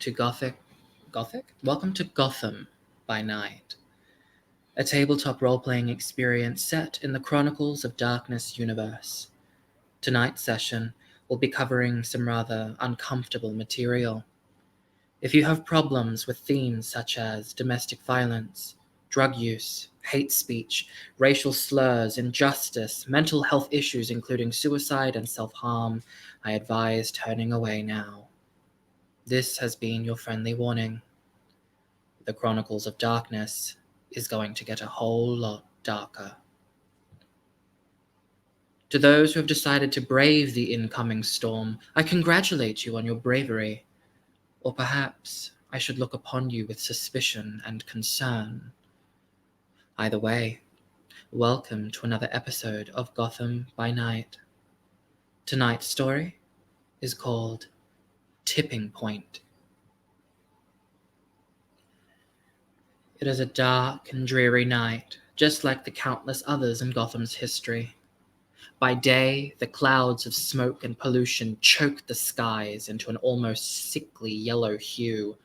to Gothic? Welcome to Gotham by Night, a tabletop role-playing experience set in the Chronicles of Darkness universe. Tonight's session will be covering some rather uncomfortable material. If you have problems with themes such as domestic violence, drug use, hate speech, racial slurs, injustice, mental health issues including suicide and self-harm, I advise turning away now. This has been your friendly warning. The Chronicles of Darkness is going to get a whole lot darker. To those who have decided to brave the incoming storm, I congratulate you on your bravery. Or perhaps I should look upon you with suspicion and concern. Either way, welcome to another episode of Gotham by Night. Tonight's story is called Tipping Point. It is a dark and dreary night, just like the countless others in Gotham's history. By day, the clouds of smoke and pollution choke the skies into an almost sickly yellow hue.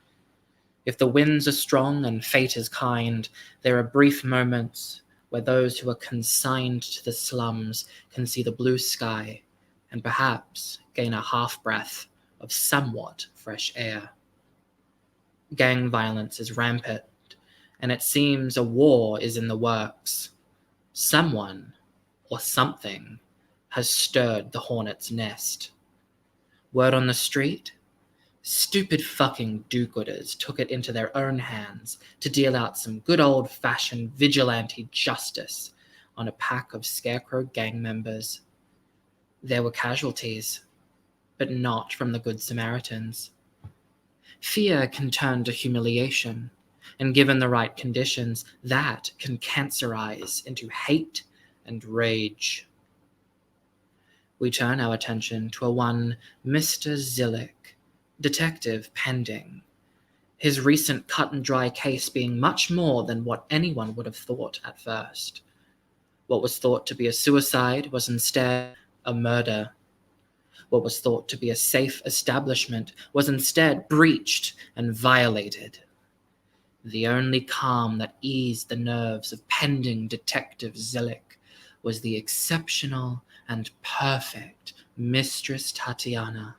If the winds are strong and fate is kind, there are brief moments where those who are consigned to the slums can see the blue sky and perhaps gain a half-breath of somewhat fresh air. Gang violence is rampant, and it seems a war is in the works. Someone, or something, has stirred the hornet's nest. Word on the street? Stupid fucking do-gooders took it into their own hands to deal out some good old-fashioned vigilante justice on a pack of scarecrow gang members. There were casualties, but not from the Good Samaritans. Fear can turn to humiliation, and given the right conditions, that can cancerize into hate and rage. We turn our attention to a one Mr. Zillick, detective pending, his recent cut-and-dry case being much more than what anyone would have thought at first. What was thought to be a suicide was instead a murder. What was thought to be a safe establishment was instead breached and violated. The only calm that eased the nerves of pending Detective Zillick was the exceptional and perfect Mistress Tatiana.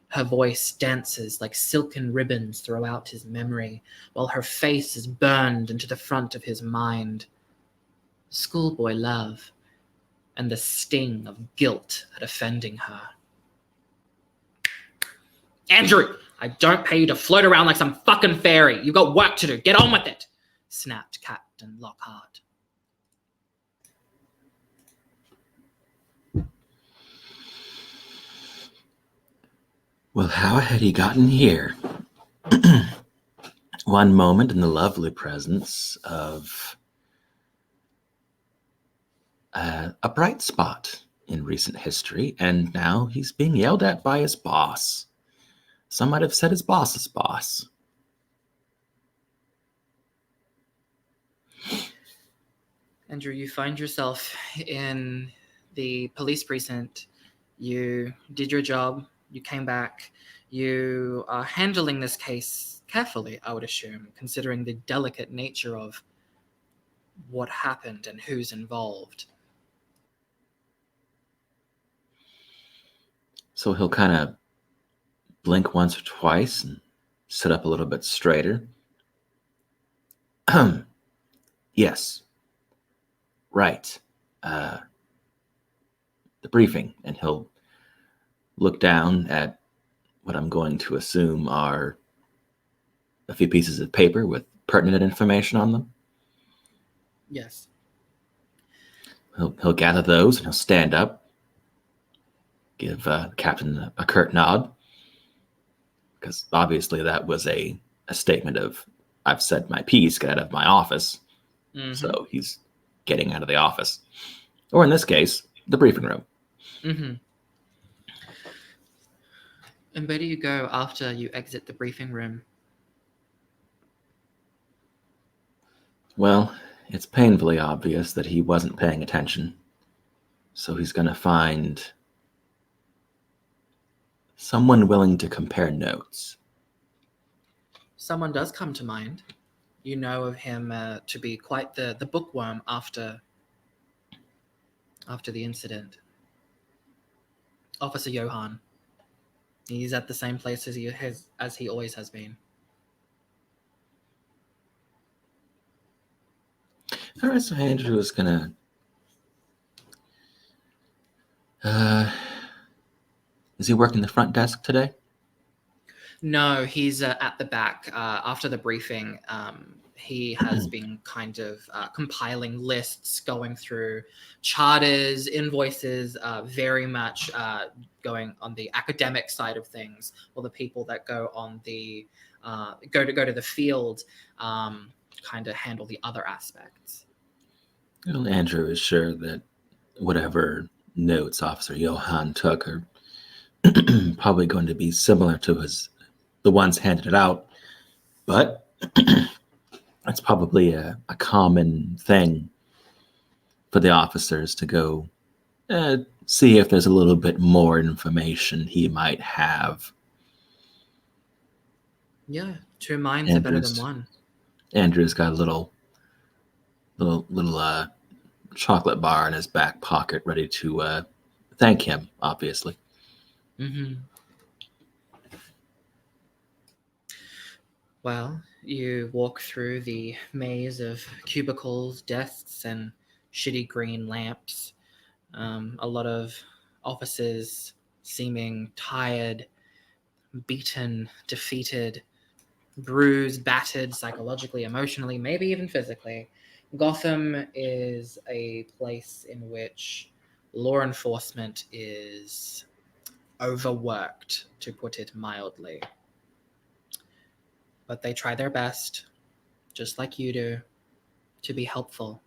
Her voice dances like silken ribbons throughout his memory, while her face is burned into the front of his mind. Schoolboy love, and the sting of guilt at offending her. Andrew, I don't pay you to float around like some fucking fairy. You've got work to do. Get on with it, snapped Captain Lockhart. Well, how had he gotten here? One moment in the lovely presence of a bright spot in recent history, and now he's being yelled at by his boss. Some might have said his boss's boss. Andrew, you find yourself in the police precinct. You did your job. You came back. You are handling this case carefully, I would assume, considering the delicate nature of what happened and who's involved. So he'll kind of blink once or twice and sit up a little bit straighter. Yes. Right. The briefing, and he'll look down at what I'm going to assume are a few pieces of paper with pertinent information on them. Yes. He'll gather those and he'll stand up, give Captain a curt nod, because obviously that was a statement of, I've said my piece, get out of my office. Mm-hmm. So he's getting out of the office. Or in this case, the briefing room. Mm-hmm. And where do you go after you exit the briefing room? Well, it's painfully obvious that he wasn't paying attention. So he's going to find someone willing to compare notes. someone does come to mind. You know of him to be quite the bookworm after the incident. Officer Johann. He's at the same place as he always has been. All right, so Andrew is gonna. Uh, is he working the front desk today? No, he's at the back. After the briefing, he has been kind of compiling lists, going through charters, invoices, very much going on the academic side of things, or the people that go on the go to the field, kind of handle the other aspects. Well, Andrew is sure that whatever notes Officer Johann took are probably going to be similar to the ones handed out, but it's probably a common thing for the officers to go see if there's a little bit more information he might have. Yeah, two minds are better than Andrew's one. Andrew's got a little chocolate bar in his back pocket, ready to thank him. Obviously, Mm-hmm. Well, you walk through the maze of cubicles, desks, and shitty green lamps. A lot of officers seeming tired, beaten, defeated, bruised, battered psychologically, emotionally, maybe even physically. Gotham is a place in which law enforcement is overworked, to put it mildly. But they try their best, just like you do, to be helpful.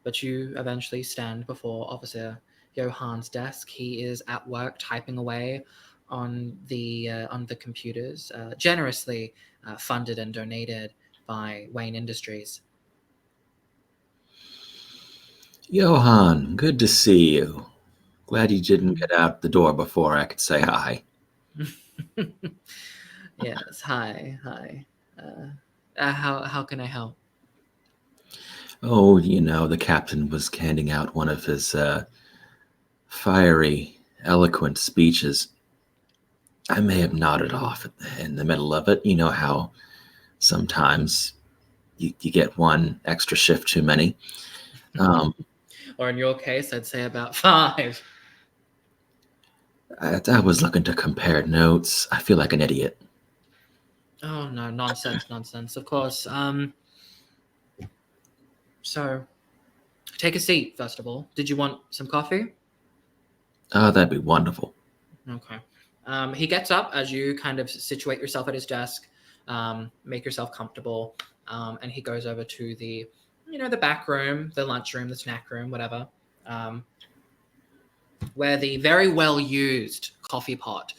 But you eventually stand before Officer Johann's desk. He is at work typing away on the computers, generously funded and donated by Wayne Industries. Johann, good to see you. Glad you didn't get out the door before I could say hi. Yes, hi, hi. How can I help? Oh, the captain was handing out one of his fiery, eloquent speeches. I may have nodded off in the middle of it. You know how sometimes you get one extra shift too many. Um, Or in your case, I'd say about five. I was looking to compare notes. I feel like an idiot. Oh no, nonsense, nonsense. Of course. So take a seat first of all. Did you want some coffee? Oh, that'd be wonderful. Okay. He gets up as you kind of situate yourself at his desk, make yourself comfortable, and he goes over to the back room, the lunchroom, the snack room, whatever, um, where the very well used coffee pot.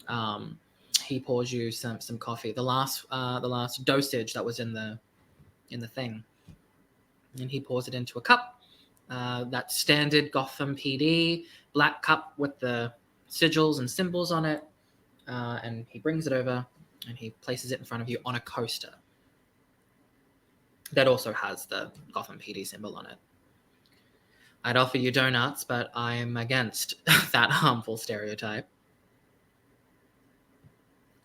Um, he pours you some coffee, the last dosage that was in the thing, and he pours it into a cup. That standard Gotham PD black cup with the sigils and symbols on it, and he brings it over and he places it in front of you on a coaster that also has the Gotham PD symbol on it. I'd offer you donuts, but I'm against that harmful stereotype.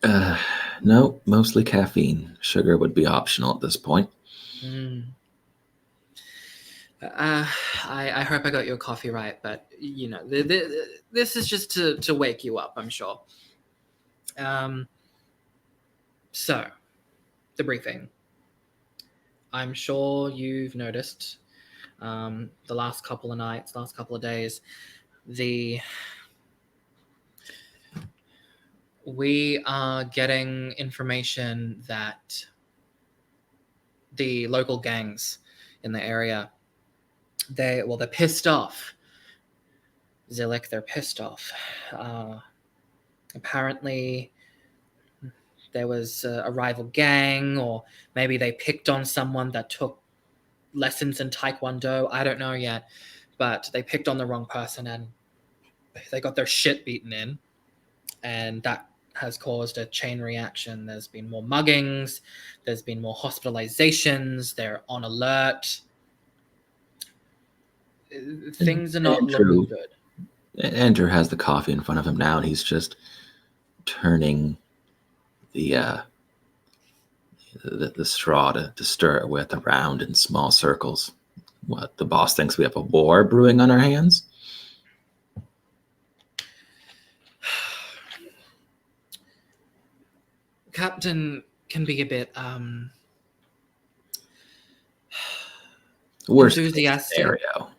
Uh, no, mostly caffeine. Sugar would be optional at this point. Mm. Uh, I hope I got your coffee right, but this is just to wake you up, I'm sure. Um, so the briefing. I'm sure you've noticed the last couple of nights, last couple of days, the we are getting information that the local gangs in the area, they're pissed off. Zillick, they're pissed off. Uh, Apparently, there was a rival gang, or maybe they picked on someone that took lessons in Taekwondo. I don't know yet, but they picked on the wrong person and they got their shit beaten in, and that has caused a chain reaction. There's been more muggings, there's been more hospitalizations, they're on alert. Things are not Andrew, looking good. Andrew has the coffee in front of him now, and he's just turning the the straw to stir it with around in small circles. What, the boss thinks we have a war brewing on our hands? Captain can be a bit Worst case enthusiastic. scenario.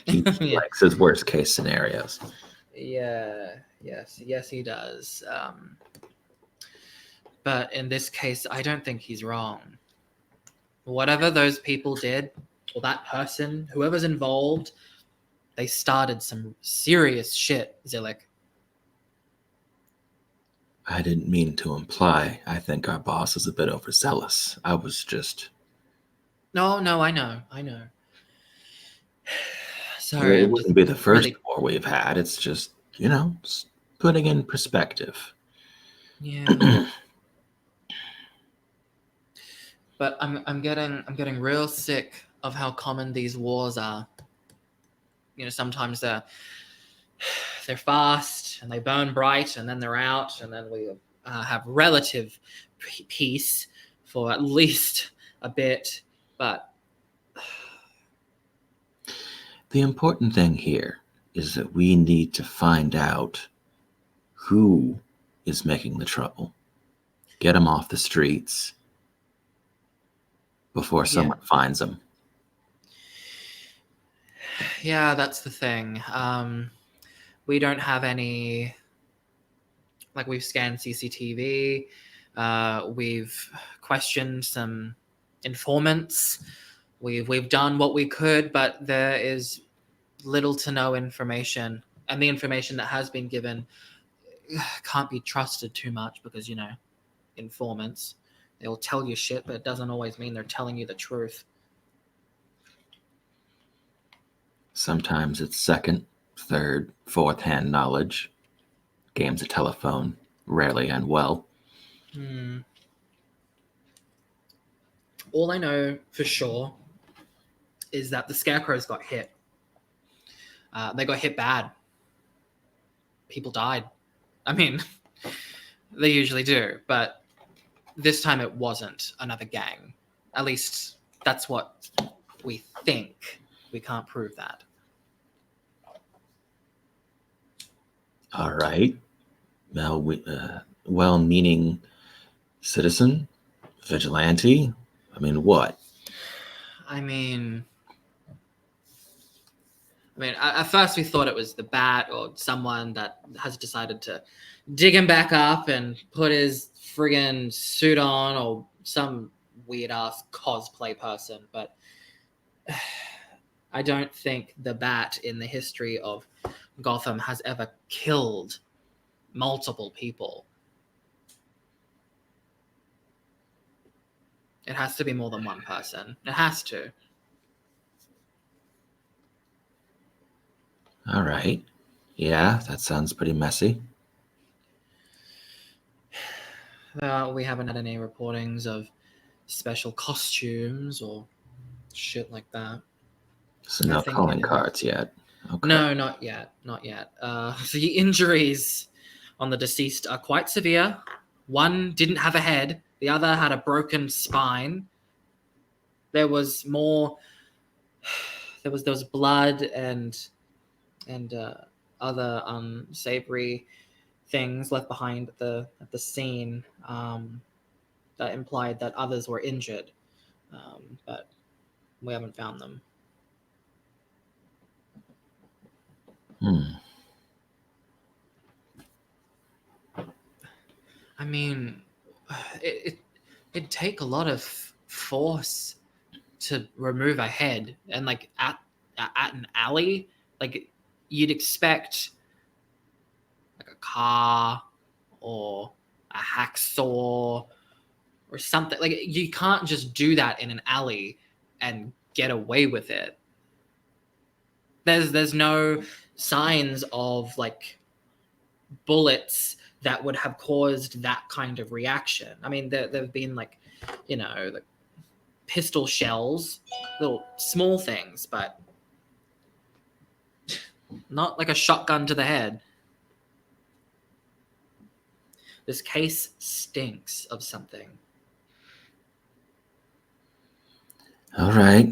he Yeah. likes his worst case scenarios. Yeah, yes, he does. But in this case, I don't think he's wrong. Whatever those people did, or that person, whoever's involved, they started some serious shit, Zillick. I didn't mean to imply I think our boss is a bit overzealous. I was just. No, I know. Sorry, It I'm just wouldn't be the first really, war we've had. It's just, just putting in perspective. yeah. But I'm getting real sick of how common these wars are. Sometimes they're fast and they burn bright and then they're out and then we have relative peace for at least a bit. But The important thing here is that we need to find out who is making the trouble. Get them off the streets before someone finds them. Yeah, that's the thing. We don't have any. Like, we've scanned CCTV. We've questioned some informants. We've done what we could, but there is little to no information, and the information that has been given can't be trusted too much because informants, they'll tell you shit, but it doesn't always mean they're telling you the truth. Sometimes it's second, third, fourth hand knowledge. Games of telephone rarely end well. All I know for sure is that the scarecrows got hit. They got hit bad. People died. I mean, they usually do, but this time it wasn't another gang. At least that's what we think. We can't prove that. All right. Well-meaning citizen, vigilante. I mean, what? I mean, at first we thought it was the bat or someone that has decided to dig him back up and put his friggin' suit on, or some weird ass cosplay person. But I don't think the bat in the history of Gotham has ever killed multiple people. It has to be more than one person. It has to. All right. Yeah, that sounds pretty messy. We haven't had any reportings of special costumes or shit like that. So no calling cards yet. Okay. No, not yet. The injuries on the deceased are quite severe. One didn't have a head. The other had a broken spine. There was more. There was blood and other unsavory things left behind at the scene that implied that others were injured, but we haven't found them. I mean, it'd take a lot of force to remove a head, and like at an alley, like you'd expect like a car or a hacksaw or something. Like, you can't just do that in an alley and get away with it. There's no signs of like bullets that would have caused that kind of reaction. I mean, there've been like, like pistol shells, little small things, but not like a shotgun to the head. This case stinks of something. All right.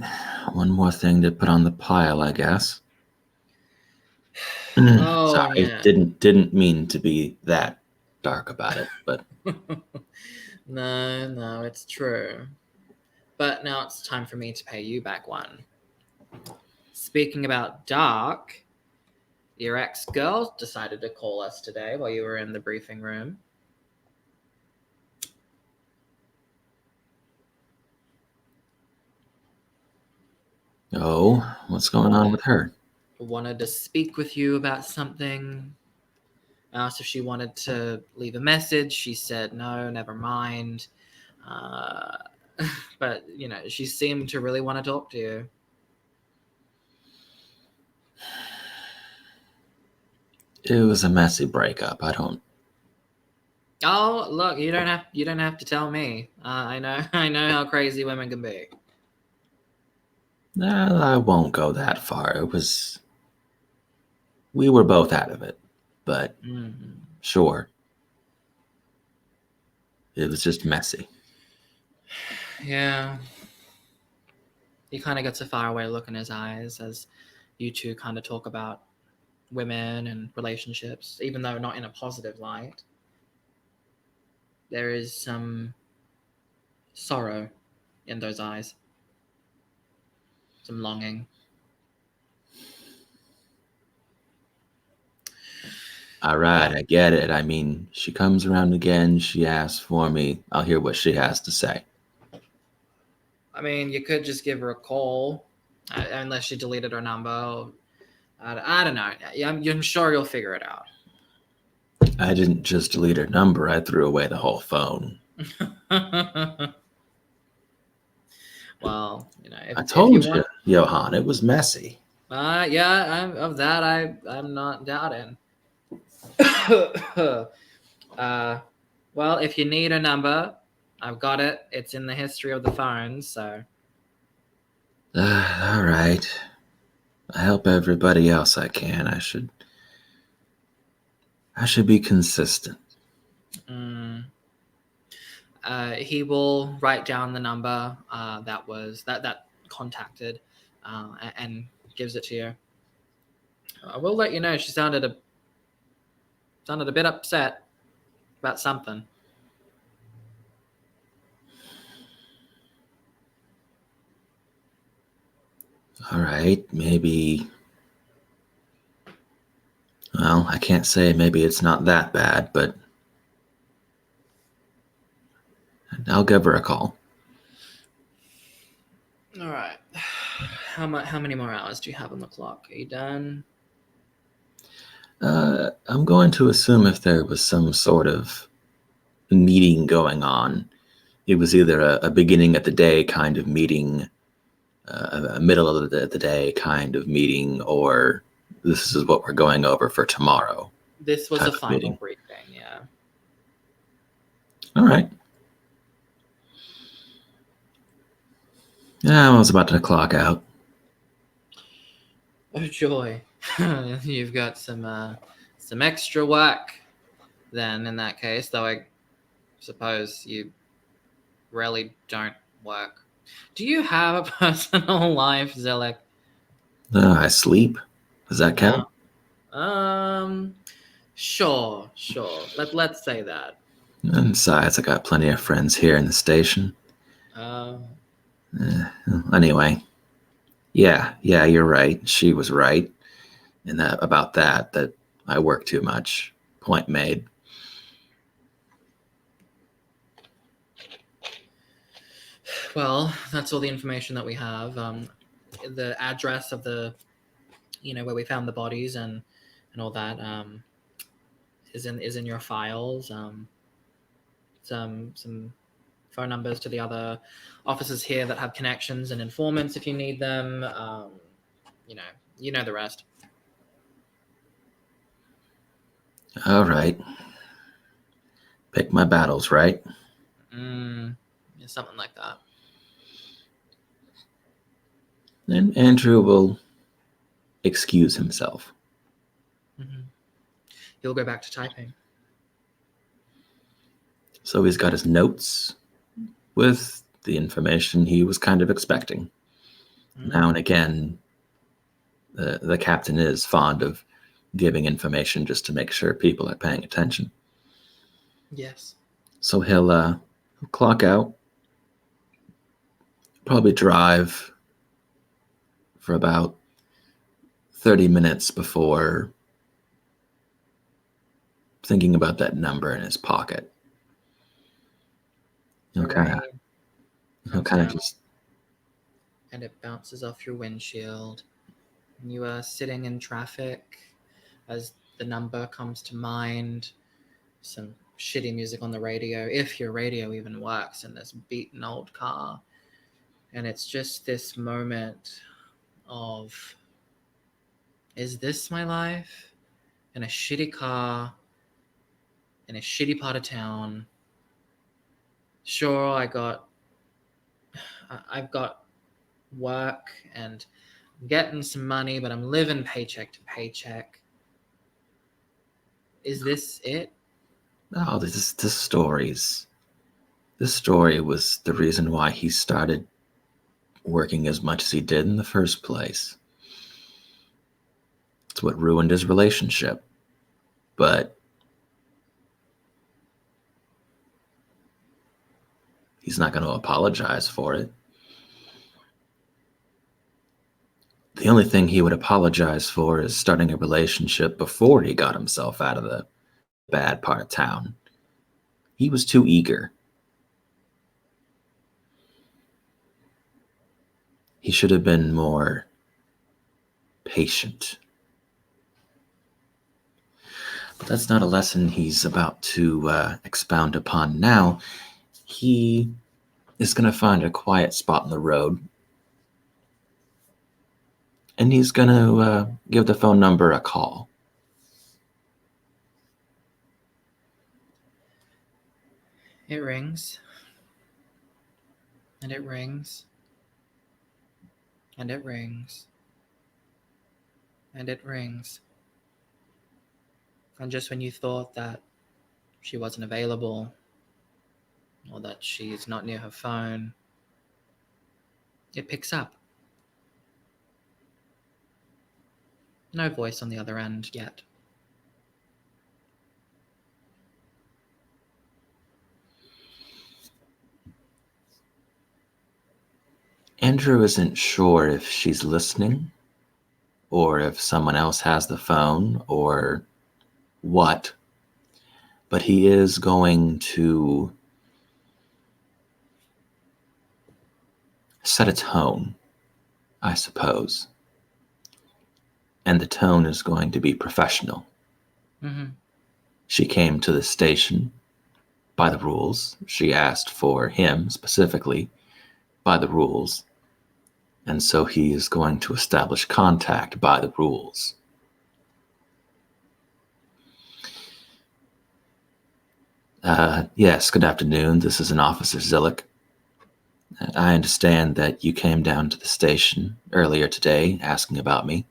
One more thing to put on the pile, I guess. Oh Sorry, yeah. didn't mean to be that dark about it, but No, it's true. But now it's time for me to pay you back one. Speaking about dark, your ex-girl decided to call us today while you were in the briefing room. oh, what's going on with her? Wanted to speak with you about something. I asked if she wanted to leave a message. She said no, never mind. But she seemed to really want to talk to you. It was a messy breakup. I don't. Oh, look, you don't have to tell me. I know I know how crazy women can be. I won't go that far. It was. We were both out of it, but Mm-hmm. sure, it was just messy. Yeah. He kind of gets a faraway look in his eyes as you two kind of talk about women and relationships, even though not in a positive light. There is some sorrow in those eyes, some longing. All right, I get it. I mean, she comes around again. She asks for me. I'll hear what she has to say. I mean, you could just give her a call, unless she deleted her number. I don't know. I'm sure you'll figure it out. I didn't just delete her number. I threw away the whole phone. Well, I if you told you, want, Johan, it was messy. yeah, of that I'm not doubting. uh, well, if you need a number, I've got it. It's in the history of the phones, so. All right. I help everybody else I can. I should be consistent. Mm. He will write down the number that contacted, and gives it to you. I will let you know she sounded a bit upset about something. All right, maybe. Well, I can't say maybe it's not that bad, but I'll give her a call. All right. How many more hours do you have on the clock? Are you done? I'm going to assume if there was some sort of meeting going on, it was either a beginning of the day kind of meeting, a middle of the day kind of meeting, or this is what we're going over for tomorrow This was a type of final meeting. briefing, yeah. All right. Yeah, I was about to clock out. Oh joy. You've got some extra work then in that case, though I suppose you really don't work. Do you have a personal life, Zilek? I sleep. Does that count? No. Sure. Let's say that. And besides, I got plenty of friends here in the station. Uh, Anyway, yeah, you're right. She was right in that I work too much. Point made. well, that's all the information that we have. The address of the, where we found the bodies and all that, is in your files. Some phone numbers to the other officers here that have connections and informants if you need them. You know, you know the rest. All right. Pick my battles, right? Yeah, something like that. And Andrew will excuse himself. Hmm. He'll go back to typing. So he's got his notes with the information he was kind of expecting. Now and again, the captain is fond of giving information just to make sure people are paying attention. Yes. So he'll clock out, probably drive for about 30 minutes before thinking about that number in his pocket. The He'll kind of rain he'll comes kind of down just and it bounces off your windshield. And you are sitting in traffic as the number comes to mind. Some shitty music on the radio, if your radio even works in this beaten old car. And it's just this moment of, is this my life? In a shitty car, in a shitty part of town. Sure, I've got work and I'm getting some money, but I'm living paycheck to paycheck. Is this it? oh this story was the reason why he started working as much as he did in the first place. It's what ruined his relationship. But he's not going to apologize for it. The only thing he would apologize for is starting a relationship before he got himself out of the bad part of town. He was too eager. He should have been more patient. But that's not a lesson he's about to expound upon now. He is going to find a quiet spot in the road and he's going to give the phone number a call. It rings. And it rings. And it rings. And it rings. And just when you thought that she wasn't available or that she's not near her phone, it picks up. No voice on the other end yet. Andrew isn't sure if she's listening or if someone else has the phone or what, but he is going to set a tone, I suppose. And the tone is going to be professional. Mm-hmm. She came to the station by the rules. She asked for him specifically by the rules. And so he is going to establish contact by the rules. Yes, good afternoon. This is an Officer Zillick. I understand that you came down to the station earlier today asking about me.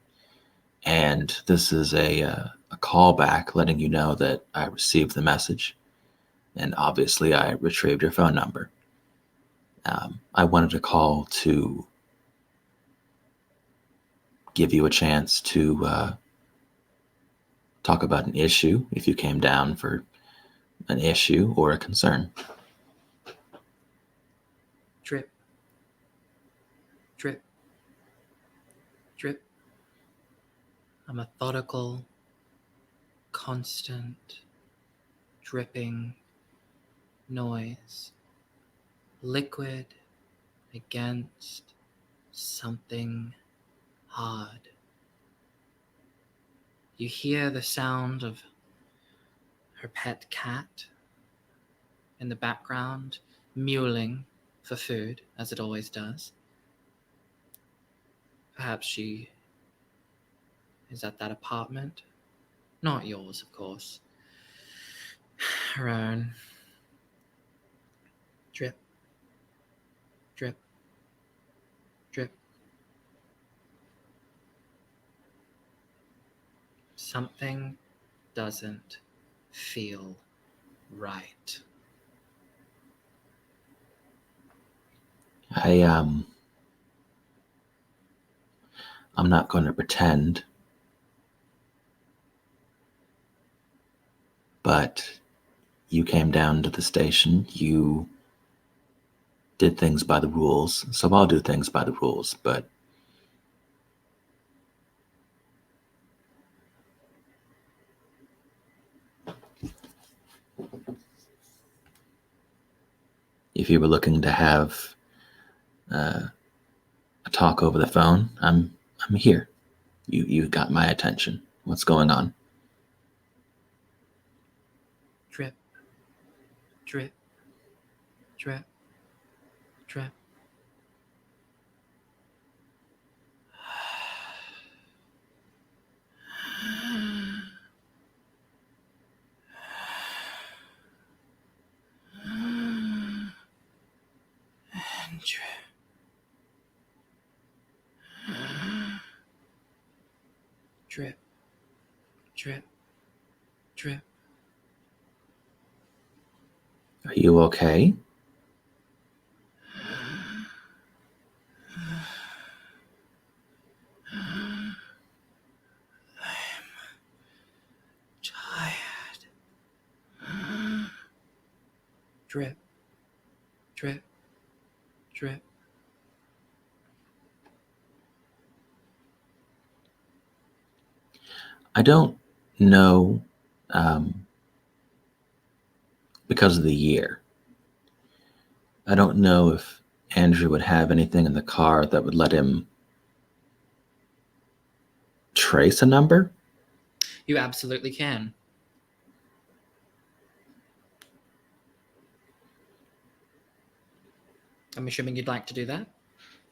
And this is a callback letting you know that I received the message. And obviously, I retrieved your phone number. I wanted to call to give you a chance to talk about an issue if you came down for an issue or a concern. Drip. Drip. Drip. A methodical, constant, dripping noise. Liquid against something hard. You hear the sound of her pet cat in the background, mewling for food, as it always does. Perhaps she is at that apartment. Not yours, of course. Her own. Drip, drip, drip. Something doesn't feel right. I I'm not going to pretend, but you came down to the station. You did things by the rules, so I'll do things by the rules. But if you were looking to have a talk over the phone, I'm here. You got my attention. What's going on? Drip, drip, drip, drip. And drip, drip, drip. Are you okay? Tired. Drip, drip, drip. I don't know, um, because of the year. I don't know if Andrew would have anything in the car that would let him trace a number. You absolutely can. I'm assuming you'd like to do that.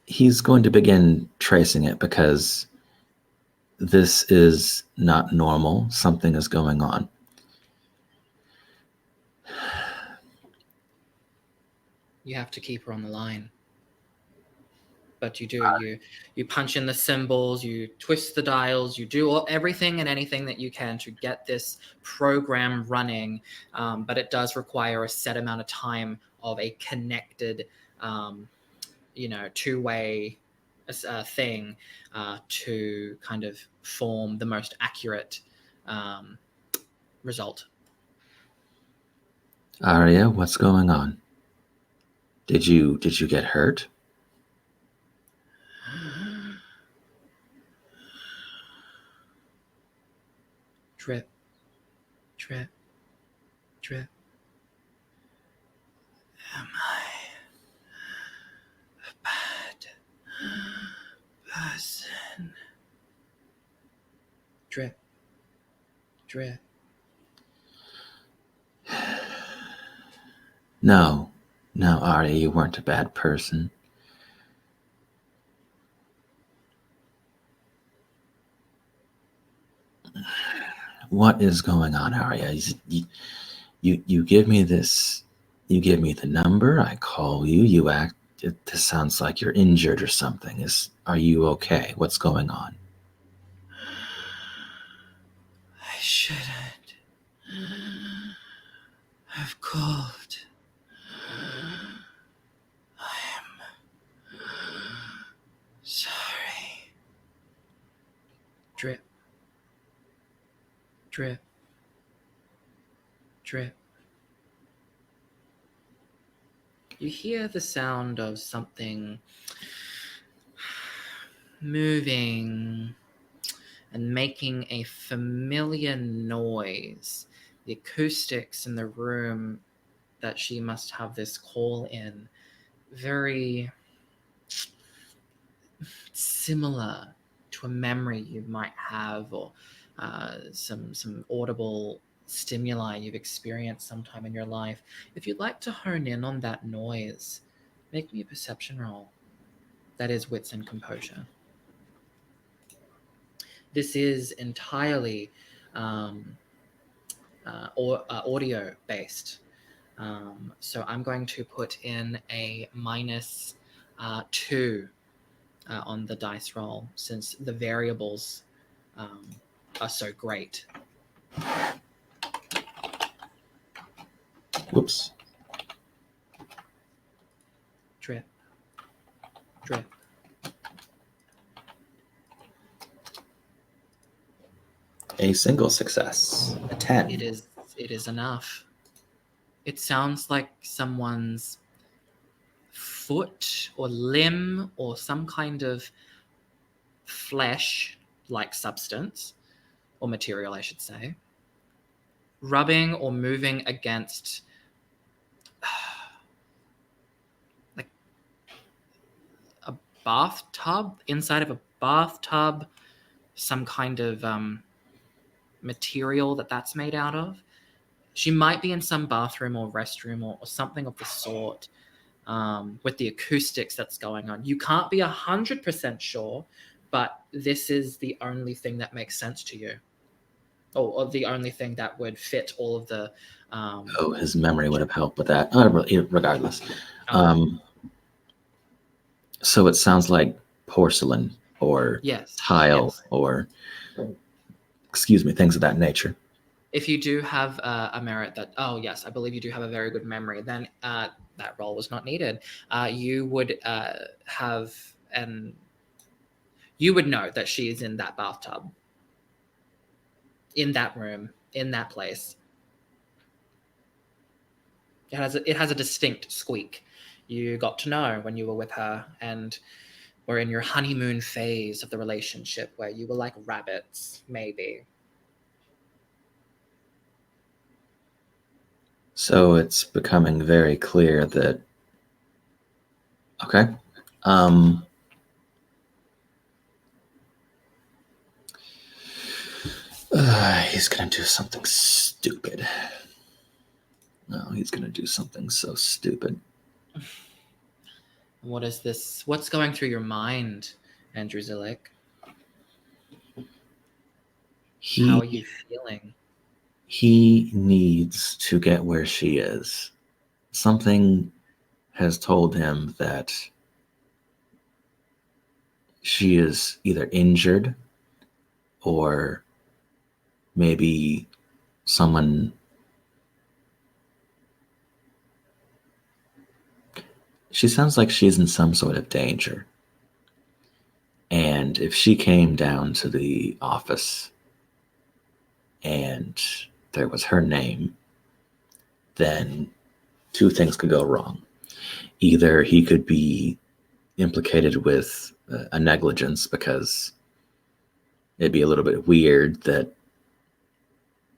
He's going to begin tracing it because this is not normal. Something is going on. You have to keep her on the line. But you do. You punch in the symbols, you twist the dials, you do everything and anything that you can to get this program running. But it does require a set amount of time of a connected, two-way thing to kind of form the most accurate result. Arya, what's going on? Did you get hurt? Drip, drip, drip. Am I a bad person? Drip, drip. No, Arya, you weren't a bad person. What is going on, Arya? You give me this. You give me the number. I call you. You act. This sounds like you're injured or something. Are you okay? What's going on? I shouldn't have called. I'm sorry. Drip, drip, drip. You hear the sound of something moving and making a familiar noise. The acoustics in the room that she must have this call in, very similar to a memory you might have, or some audible stimuli you've experienced sometime in your life. If you'd like to hone in on that noise, make me a perception roll. That is wits and composure. This is entirely audio based. So I'm going to put in a minus 2 on the dice roll since the variables are so great. Whoops. Drip, drip. A single success. A 10. It is enough. It sounds like someone's foot or limb or some kind of flesh like substance or material, I should say, rubbing or moving against like a bathtub, inside of a bathtub, some kind of material that's made out of. She might be in some bathroom or restroom or something of the sort. With the acoustics that's going on, you can't be 100% sure, but this is the only thing that makes sense to you, or the only thing that would fit all of the. His memory would have helped with that. Regardless. So it sounds like porcelain or Yes, tile yes. or, excuse me, things of that nature. If you do have a merit that, oh yes, I believe you do have a very good memory, then that roll was not needed. You would have an. You would know that she is in that bathtub, in that room, in that place. It has a distinct squeak. You got to know when you were with her and were in your honeymoon phase of the relationship where you were like rabbits, maybe. So it's becoming very clear that, okay, he's gonna do something stupid. No, he's gonna do something so stupid. What is this? What's going through your mind, Andrew Zillick? How are you feeling? He needs to get where she is. Something has told him that she is either injured or maybe someone. She sounds like she's in some sort of danger. And if she came down to the office and there was her name, then two things could go wrong. Either he could be implicated with a negligence because it'd be a little bit weird that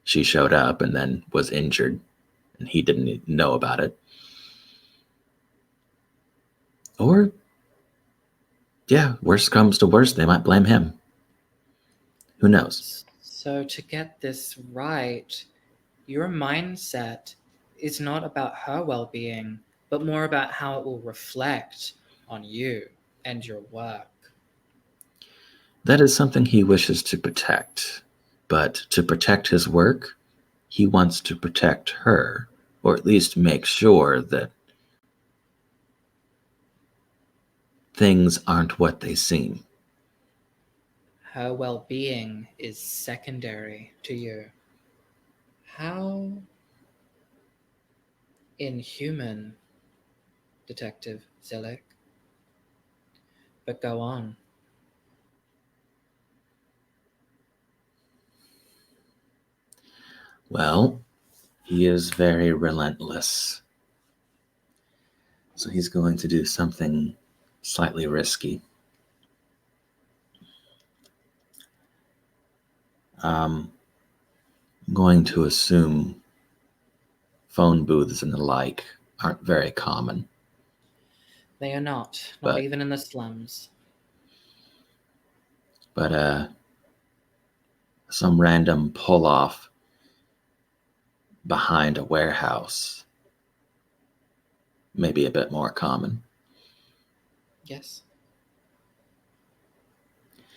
she showed up and then was injured and he didn't know about it. Or, yeah, worst comes to worst, they might blame him. Who knows? So, to get this right, your mindset is not about her well being, but more about how it will reflect on you and your work. That is something he wishes to protect. But to protect his work, he wants to protect her, or at least make sure that things aren't what they seem. Her well being is secondary to you. How inhuman, Detective Zillick. But go on. Well, he is very relentless. So he's going to do something slightly risky. I'm going to assume phone booths and the like aren't very common. They are not But even in the slums. But some random pull off behind a warehouse may be a bit more common. Yes.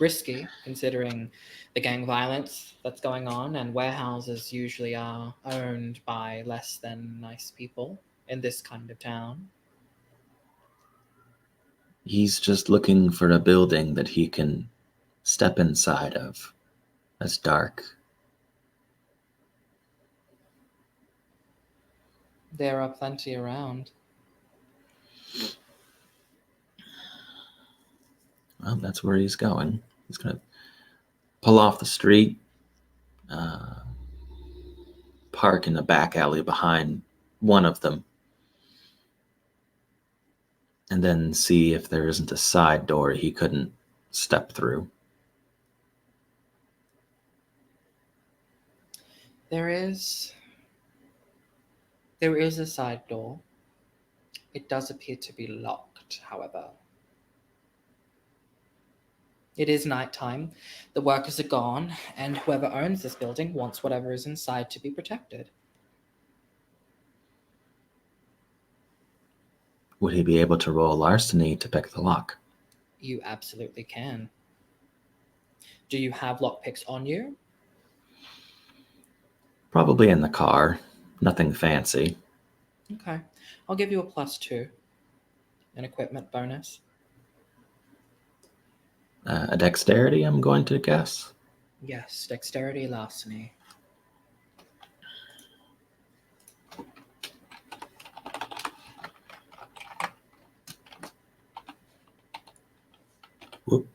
Risky, considering the gang violence that's going on, and warehouses usually are owned by less than nice people in this kind of town. He's just looking for a building that he can step inside of. That's dark. There are plenty around. Well, that's where he's going. He's going to pull off the street, uh, park in the back alley behind one of them, and then see if there isn't a side door he couldn't step through. There is there is a side door. It does appear to be locked, however. It is nighttime. The workers are gone, and whoever owns this building wants whatever is inside to be protected. Would he be able to roll larceny to pick the lock? You absolutely can. Do you have lockpicks on you? Probably in the car. Nothing fancy. Okay. I'll give you a +2, an equipment bonus. A dexterity, I'm going to guess. Yes, dexterity, larceny. Whoop.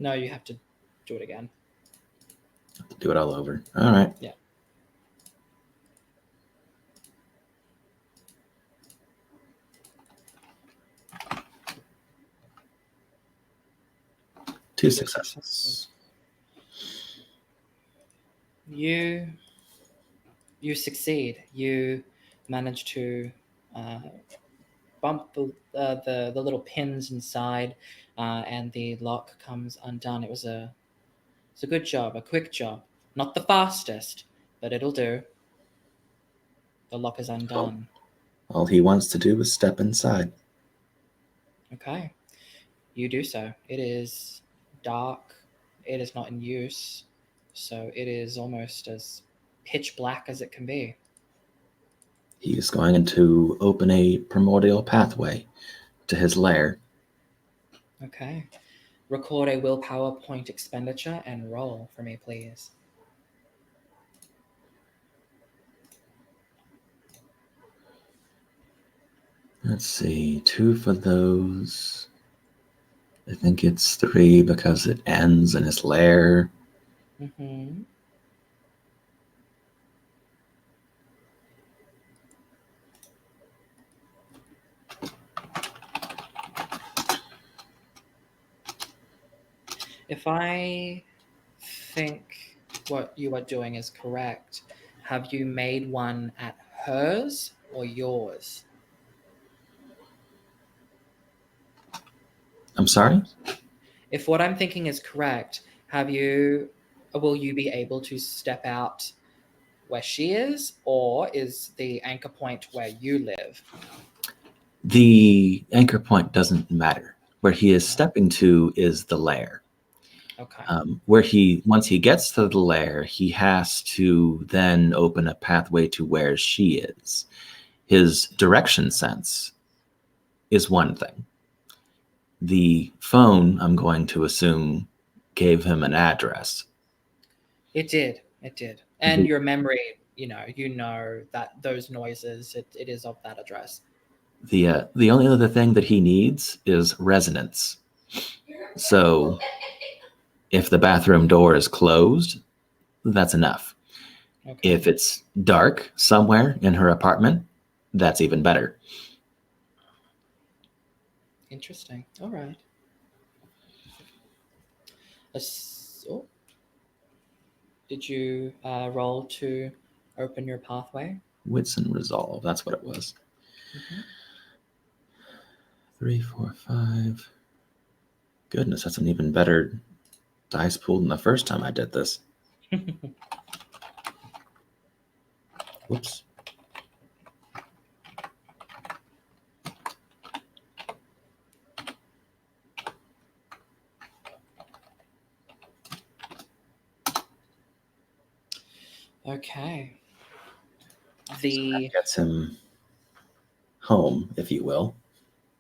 No, you have to do it again. Do it all over. All right. Yeah. Two successes. You succeed. You manage to bump the little pins inside, and the lock comes undone. It's a good job, a quick job, not the fastest, but it'll do. The lock is undone. All he wants to do is step inside. Okay, you do so. It is dark. It is not in use, so it is almost as pitch black as it can be. He is going to open a primordial pathway to his lair. Okay. Record a willpower point expenditure and roll for me, please. Let's see, 2 for those. I think it's 3 because it ends in his lair. Mm-hmm. If I think what you are doing is correct, have you made one at hers or yours? I'm sorry? If what I'm thinking is correct, will you be able to step out where she is, or is the anchor point where you live? The anchor point doesn't matter. Where he is stepping to is the lair. Okay. Once he gets to the lair, he has to then open a pathway to where she is. His direction sense is one thing. The phone, I'm going to assume, gave him an address. It did. It did. And your memory, you know that those noises, it is of that address. The only other thing that he needs is resonance. So if the bathroom door is closed, that's enough. Okay. If it's dark somewhere in her apartment, that's even better. Interesting. All right. Oh. Did you roll to open your pathway? Wits and resolve, that's what it was. Mm-hmm. 3, 4, 5. Goodness, that's an even better dice pool than the first time I did this. Whoops. Okay. So The that gets him home, if you will.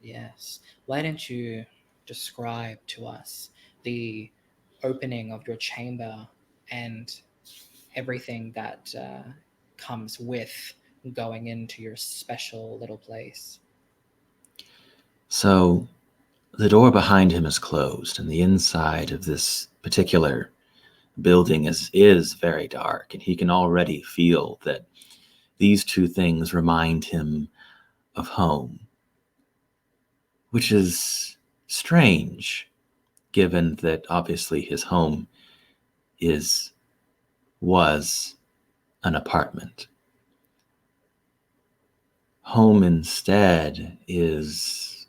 Yes. Why don't you describe to us the opening of your chamber and everything that comes with going into your special little place? So the door behind him is closed, and the inside of this particular building is very dark, and he can already feel that these two things remind him of home, which is strange, given that obviously his home is was an apartment. Home instead is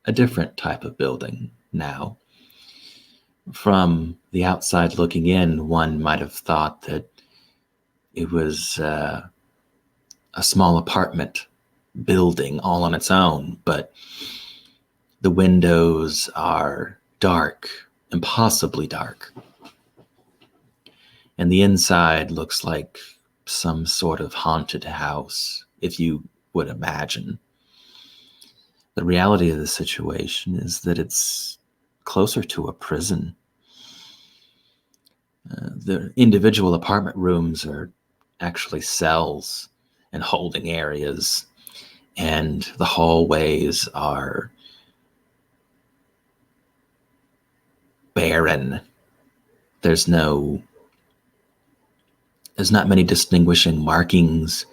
a different type of building now. From the outside looking in, one might have thought that it was a small apartment building all on its own, but the windows are dark, impossibly dark. And the inside looks like some sort of haunted house, if you would imagine. The reality of the situation is that it's closer to a prison. The individual apartment rooms are actually cells and holding areas, and the hallways are barren. There's no there's not many distinguishing markings.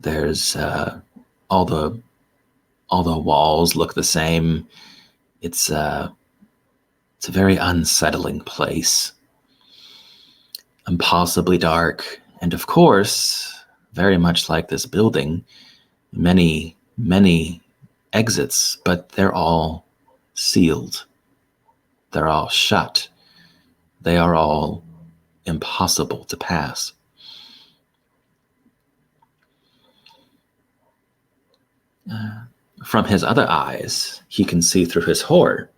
There's all the all the walls look the same. It's a very unsettling place, impossibly dark, and of course, very much like this building, many exits, but they're all sealed. They're all shut. They are all impossible to pass. From his other eyes, he can see through his horror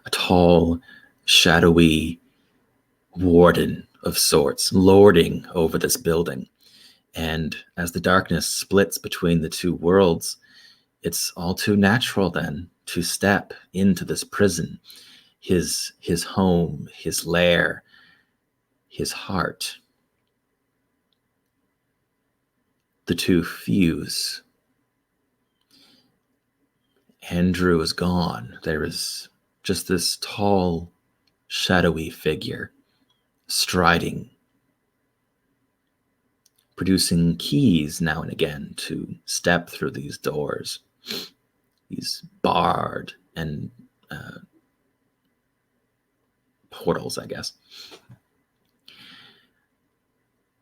a tall, shadowy warden of sorts lording over this building. And as the darkness splits between the two worlds, it's all too natural then to step into this prison, his home, his lair, his heart. The two fuse. Andrew is gone. There is just this tall, shadowy figure striding, producing keys now and again to step through these doors, these barred and portals, I guess.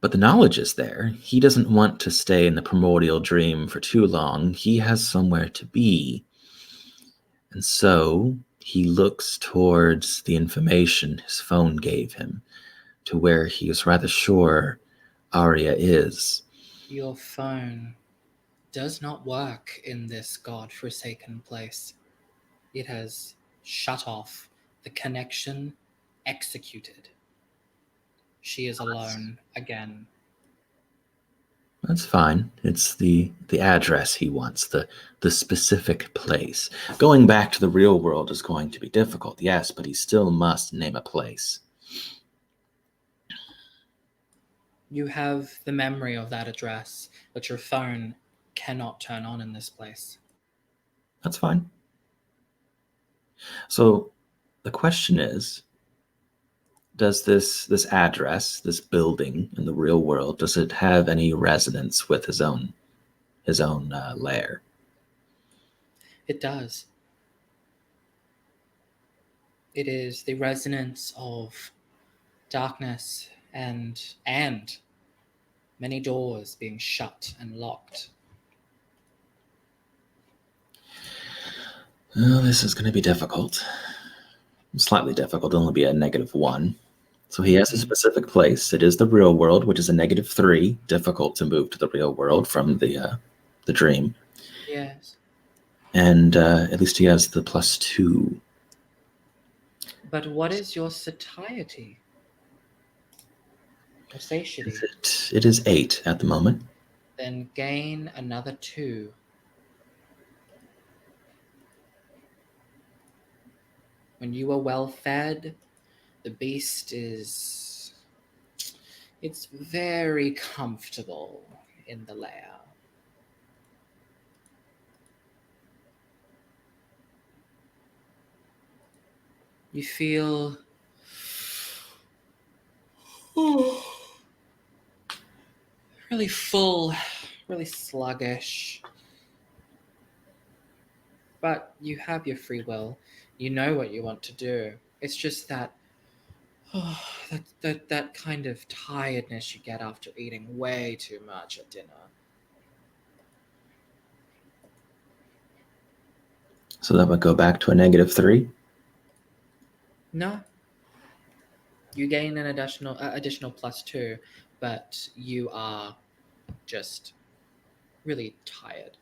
But the knowledge is there. He doesn't want to stay in the primordial dream for too long. He has somewhere to be. And so he looks towards the information his phone gave him, to where he is rather sure Arya is. Your phone does not work in this god-forsaken place. It has shut off the connection, executed. She is alone again. That's fine. It's the address he wants, the specific place. Going back to the real world is going to be difficult, yes, but he still must name a place. You have the memory of that address, but your phone cannot turn on in this place. That's fine. So the question is, does this address, this building in the real world, does it have any resonance with his own lair? It does. It is the resonance of darkness and many doors being shut and locked. Oh, this is going to be difficult. Slightly difficult. It'll only be a -1. So he has a specific place. It is the real world, which is a -3. Difficult to move to the real world from the dream. Yes. And at least he has the +2. But what is your satiety? Or satiety? It is 8 at the moment. Then gain another 2. When you are well fed, the beast is... It's very comfortable in the lair. You feel really full, really sluggish. But you have your free will. You know what you want to do. It's just that that kind of tiredness you get after eating way too much at dinner. So that would go back to a -3. No, you gain an additional +2, but you are just really tired.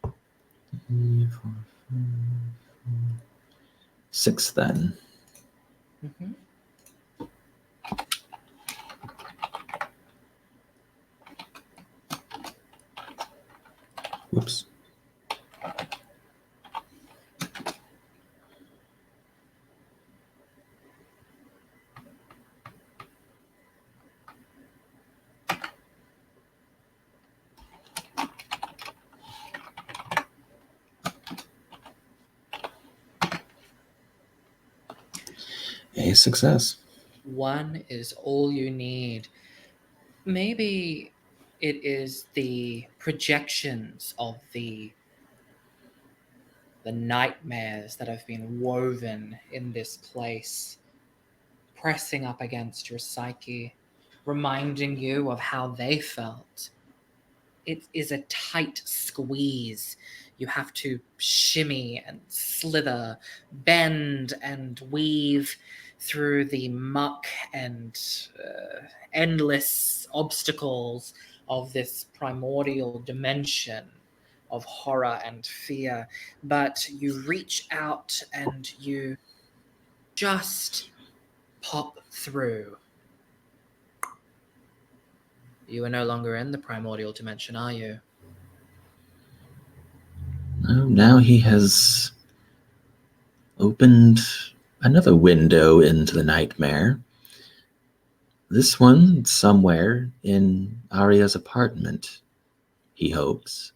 3, 4, 5, 6 then. Mm-hmm. Whoops. A success. 1 is all you need. Maybe it is the projections of the nightmares that have been woven in this place, pressing up against your psyche, reminding you of how they felt. It is a tight squeeze. You have to shimmy and slither, bend and weave through the muck and endless obstacles of this primordial dimension of horror and fear. But you reach out and you just pop through. You are no longer in the primordial dimension, are you? Oh, now he has opened another window into the nightmare. This one somewhere in Arya's apartment, he hopes.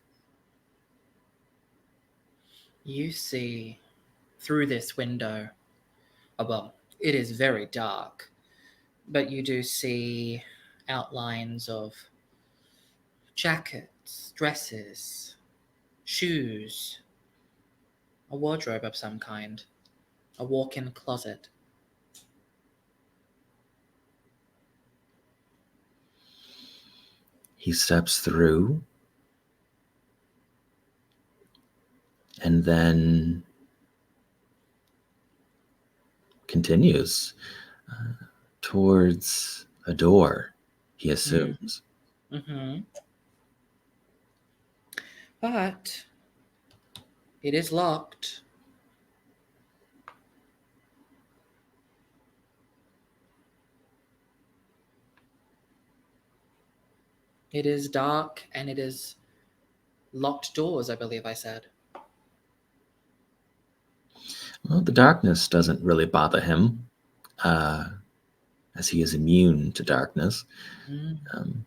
You see through this window. Well, it is very dark, but you do see outlines of jackets, dresses, shoes, a wardrobe of some kind, a walk in closet. He steps through and then continues towards a door, he assumes. Mm-hmm. But it is locked. It is dark and it is locked doors, I believe I said. Well, the darkness doesn't really bother him, as he is immune to darkness. Mm. I'm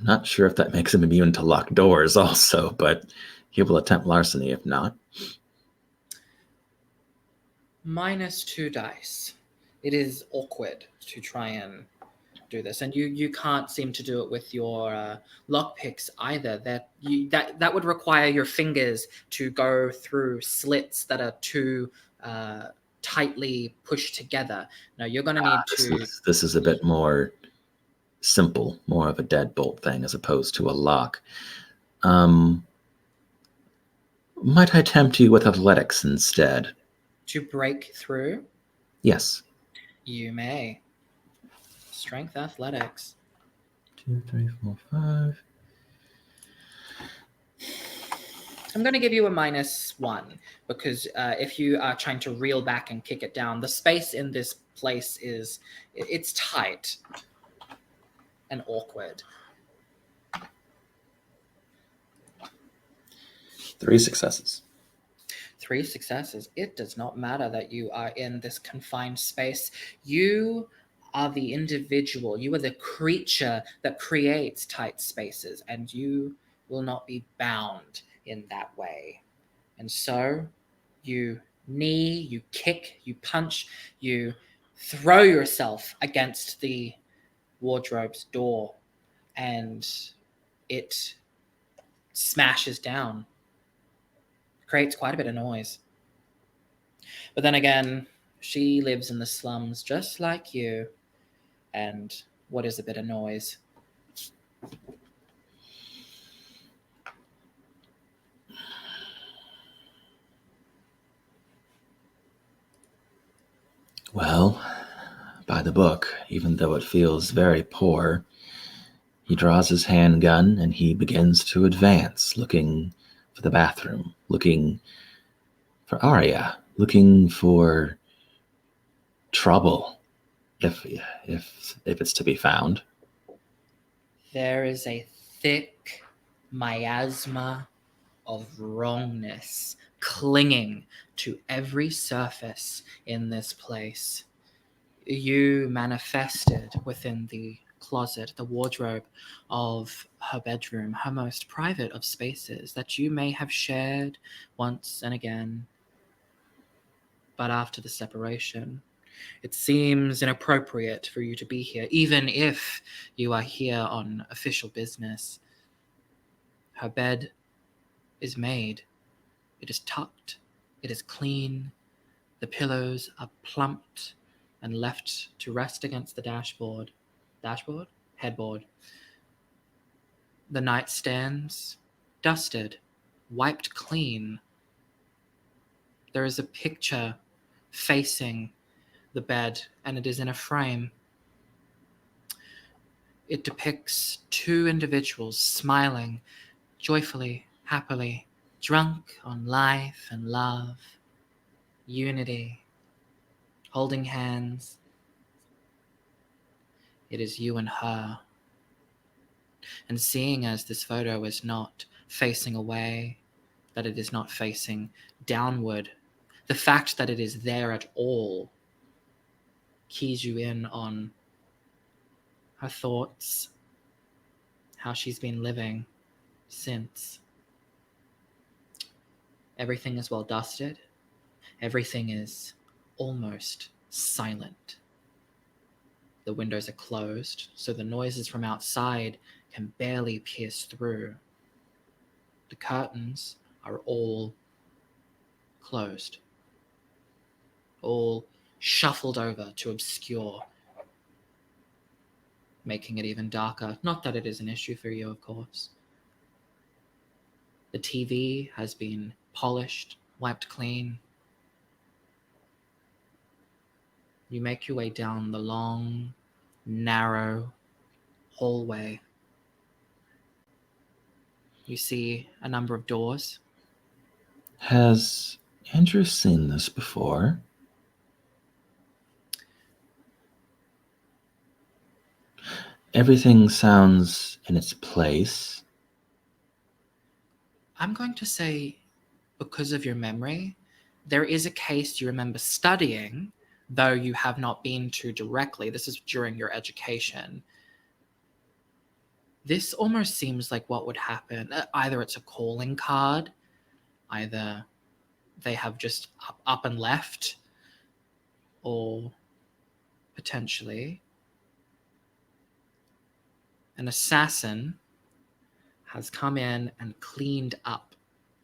not sure if that makes him immune to locked doors also, but he will attempt larceny if not. -2 dice. It is awkward to try and do this, and you can't seem to do it with your lockpicks either. That would require your fingers to go through slits that are too tightly pushed together. No, you're going to need to. This is a bit more simple, more of a deadbolt thing as opposed to a lock. Might I tempt you with athletics instead? To break through, Yes. you may. Strength athletics. 2, 3, 4, 5. I'm going to give you a -1 because if you are trying to reel back and kick it down, the space in this place it's tight and awkward. 3 successes. 3 successes. It does not matter that you are in this confined space. You are the individual. You are the creature that creates tight spaces, and you will not be bound in that way. And so you knee, you kick, you punch, you throw yourself against the wardrobe's door, and it smashes down, creates quite a bit of noise. But then again, she lives in the slums just like you, and what is a bit of noise? Well, by the book, even though it feels very poor, he draws his handgun and he begins to advance, looking for the bathroom, looking for Arya, looking for trouble, if it's to be found. There is a thick miasma of wrongness clinging to every surface in this place. You manifested within the closet, the wardrobe of her bedroom, her most private of spaces that you may have shared once and again. But after the separation, it seems inappropriate for you to be here, even if you are here on official business. Her bed is made, it is tucked, it is clean, the pillows are plumped and left to rest against the dashboard. Dashboard? Headboard. The nightstands, dusted, wiped clean. There is a picture facing the bed, and it is in a frame. It depicts 2 individuals smiling joyfully, happily, drunk on life and love, unity, holding hands. It is you and her. And seeing as this photo is not facing away, that it is not facing downward, the fact that it is there at all keys you in on her thoughts, how she's been living since. Everything is well dusted. Everything is almost silent. The windows are closed, so the noises from outside can barely pierce through. The curtains are all closed, all shuffled over to obscure, making it even darker. Not that it is an issue for you, of course. The TV has been polished, wiped clean. You make your way down the long, narrow hallway. You see a number of doors. Has Andrew seen this before? Everything sounds in its place. I'm going to say, because of your memory, there is a case you remember studying, though you have not been to directly. This is during your education. This almost seems like what would happen. Either it's a calling card, either they have just up and left, or potentially an assassin has come in and cleaned up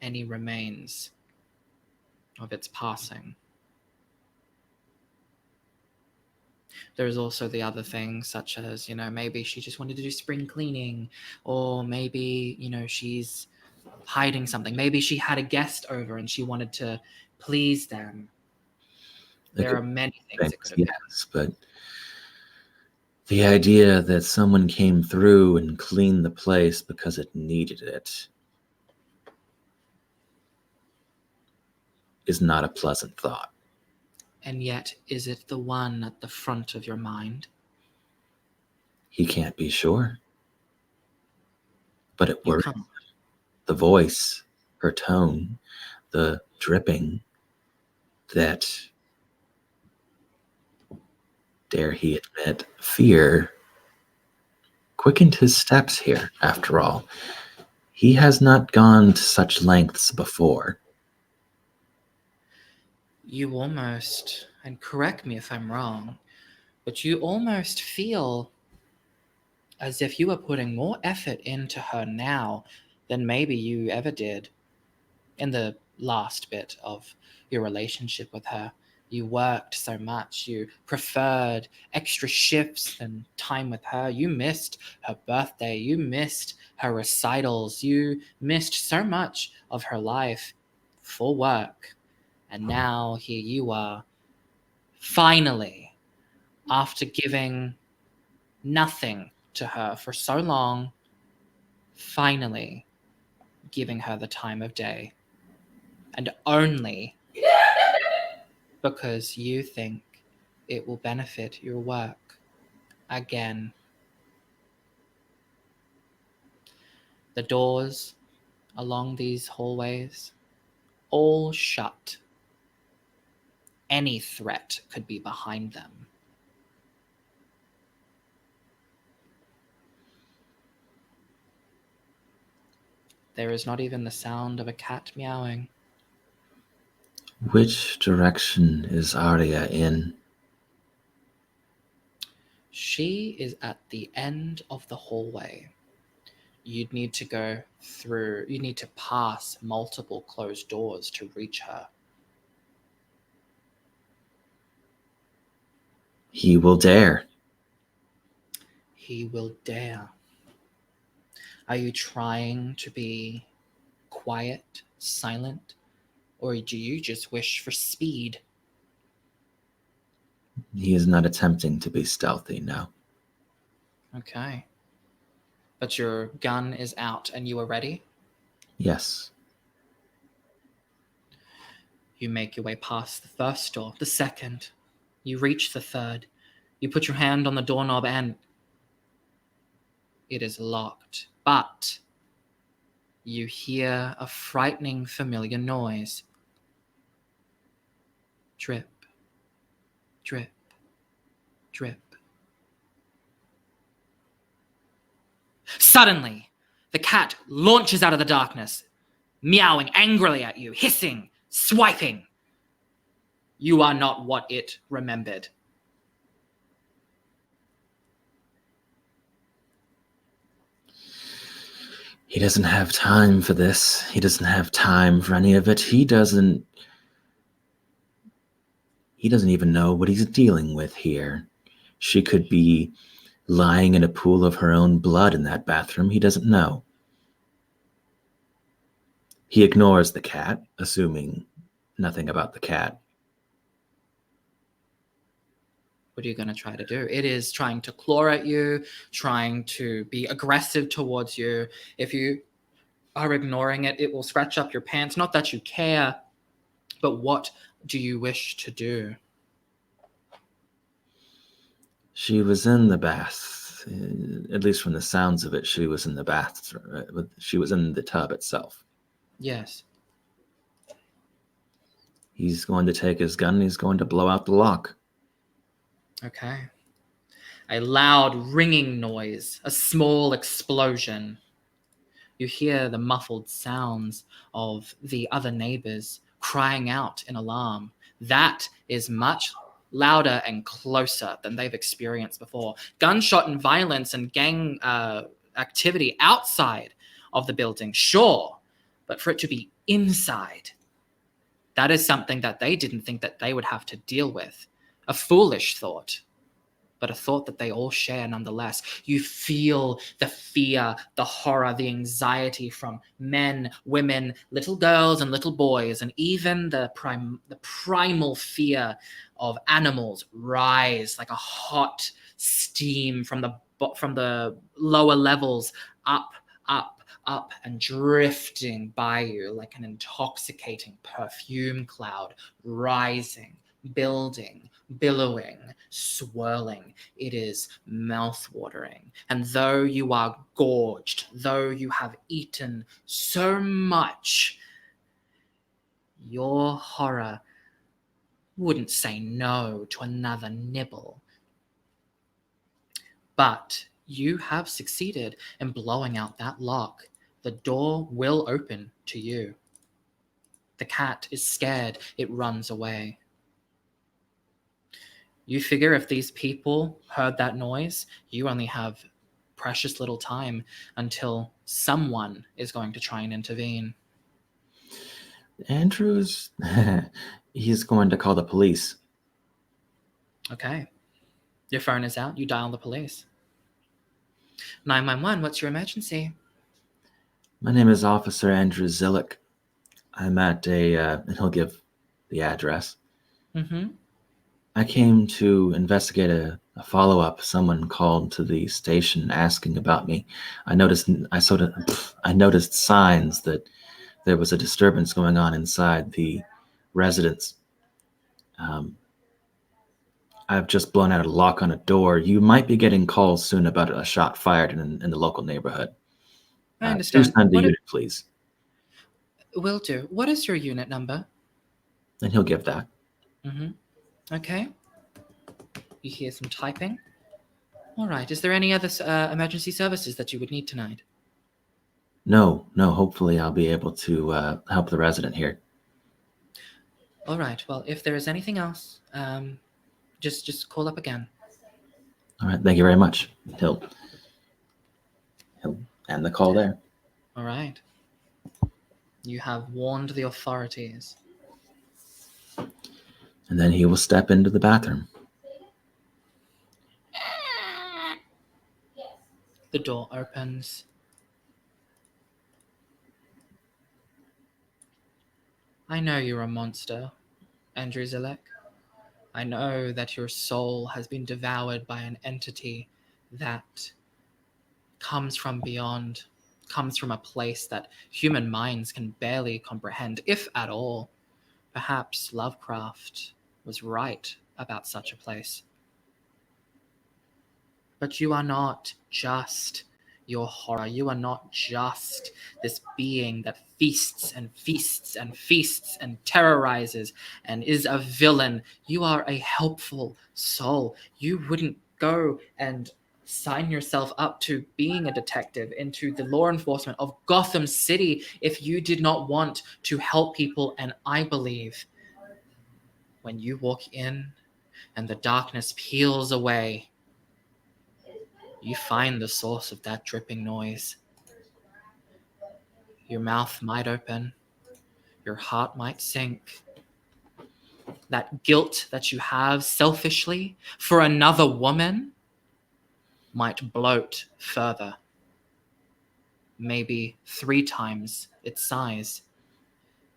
any remains of its passing. There's also the other things, such as, maybe she just wanted to do spring cleaning, or maybe, she's hiding something. Maybe she had a guest over and she wanted to please them. There are many things it could have been. Yes, but the idea that someone came through and cleaned the place because it needed it is not a pleasant thought. And yet, is it the one at the front of your mind? He can't be sure. But it You worries can't. him. The voice, her tone, the dripping, that, dare he admit, fear quickened his steps here, after all. He has not gone to such lengths before. You almost, and correct me if I'm wrong, but you almost feel as if you are putting more effort into her now than maybe you ever did in the last bit of your relationship with her. You worked so much, you preferred extra shifts and time with her. You missed her birthday, you missed her recitals, you missed so much of her life for work. And now here you are, finally, after giving nothing to her for so long, finally giving her the time of day. And only because you think it will benefit your work again. The doors along these hallways all shut. Any threat could be behind them. There is not even the sound of a cat meowing. Which direction is Arya in? She is at the end of the hallway. You'd need to go through, you need to pass multiple closed doors to reach her. He will dare. He will dare. Are you trying to be quiet, silent, or do you just wish for speed? He is not attempting to be stealthy now. Okay. But your gun is out and you are ready? Yes. You make your way past the first door, the second. You reach the third. You put your hand on the doorknob and it is locked. But you hear a frightening, familiar noise. Drip, drip, drip. Suddenly, the cat launches out of the darkness, meowing angrily at you, hissing, swiping. You are not what it remembered. He doesn't have time for this. He doesn't have time for any of it. He doesn't even know what he's dealing with here. She could be lying in a pool of her own blood in that bathroom. He doesn't know. He ignores the cat, assuming nothing about the cat. What are you going to try to do? It is trying to claw at you, trying to be aggressive towards you. If you are ignoring it, it will scratch up your pants. Not that you care, but what do you wish to do? She was in the bath. At least from the sounds of it, she was in the bath. She was in the tub itself. Yes. He's going to take his gun and he's going to blow out the lock. Okay. A loud ringing noise, a small explosion. You hear the muffled sounds of the other neighbors crying out in alarm. That is much louder and closer than they've experienced before. Gunshot and violence and gang activity outside of the building, sure, but for it to be inside, that is something that they didn't think that they would have to deal with. A foolish thought. but a thought that they all share nonetheless. You feel the fear, the horror, the anxiety from men, women, little girls, and little boys, and even the primal fear of animals rise like a hot steam from the lower levels up, up, and drifting by you like an intoxicating perfume cloud, rising, building, billowing, swirling. It is mouth-watering. And though you are gorged, though you have eaten so much, your horror wouldn't say no to another nibble. But you have succeeded in blowing out that lock. The door will open to you. The cat is scared. It runs away. You figure if these people heard that noise, you only have precious little time until someone is going to try and intervene. Andrews, he's going to call the police. Okay. Your phone is out. You dial the police. 911, what's your emergency? My name is Officer Andrew Zillick. I'm at and he'll give the address. Mm-hmm. I came to investigate a follow-up. Someone called to the station asking about me. I noticed signs that there was a disturbance going on inside the residence. I've just blown out a lock on a door. You might be getting calls soon about a shot fired in the local neighborhood. I understand. Send the unit, please. Will do. What is your unit number? And he'll give that. Mm-hmm. Okay. You hear some typing. All right. Is there any other emergency services that you would need tonight? No. Hopefully I'll be able to help the resident here. All right. Well, if there is anything else, just call up again. All right. Thank you very much. He'll end the call there. All right. You have warned the authorities. And then he will step into the bathroom. The door opens. I know you're a monster, Andrew Zilek. I know that your soul has been devoured by an entity that comes from beyond, comes from a place that human minds can barely comprehend, if at all. Perhaps Lovecraft was right about such a place. But you are not just your horror. You are not just this being that feasts and feasts and feasts and terrorizes and is a villain. You are a helpful soul. You wouldn't go and sign yourself up to being a detective into the law enforcement of Gotham City if you did not want to help people. And I believe when you walk in and the darkness peels away, you find the source of that dripping noise. Your mouth might open. Your heart might sink. That guilt that you have selfishly for another woman might bloat further. Maybe 3 times its size,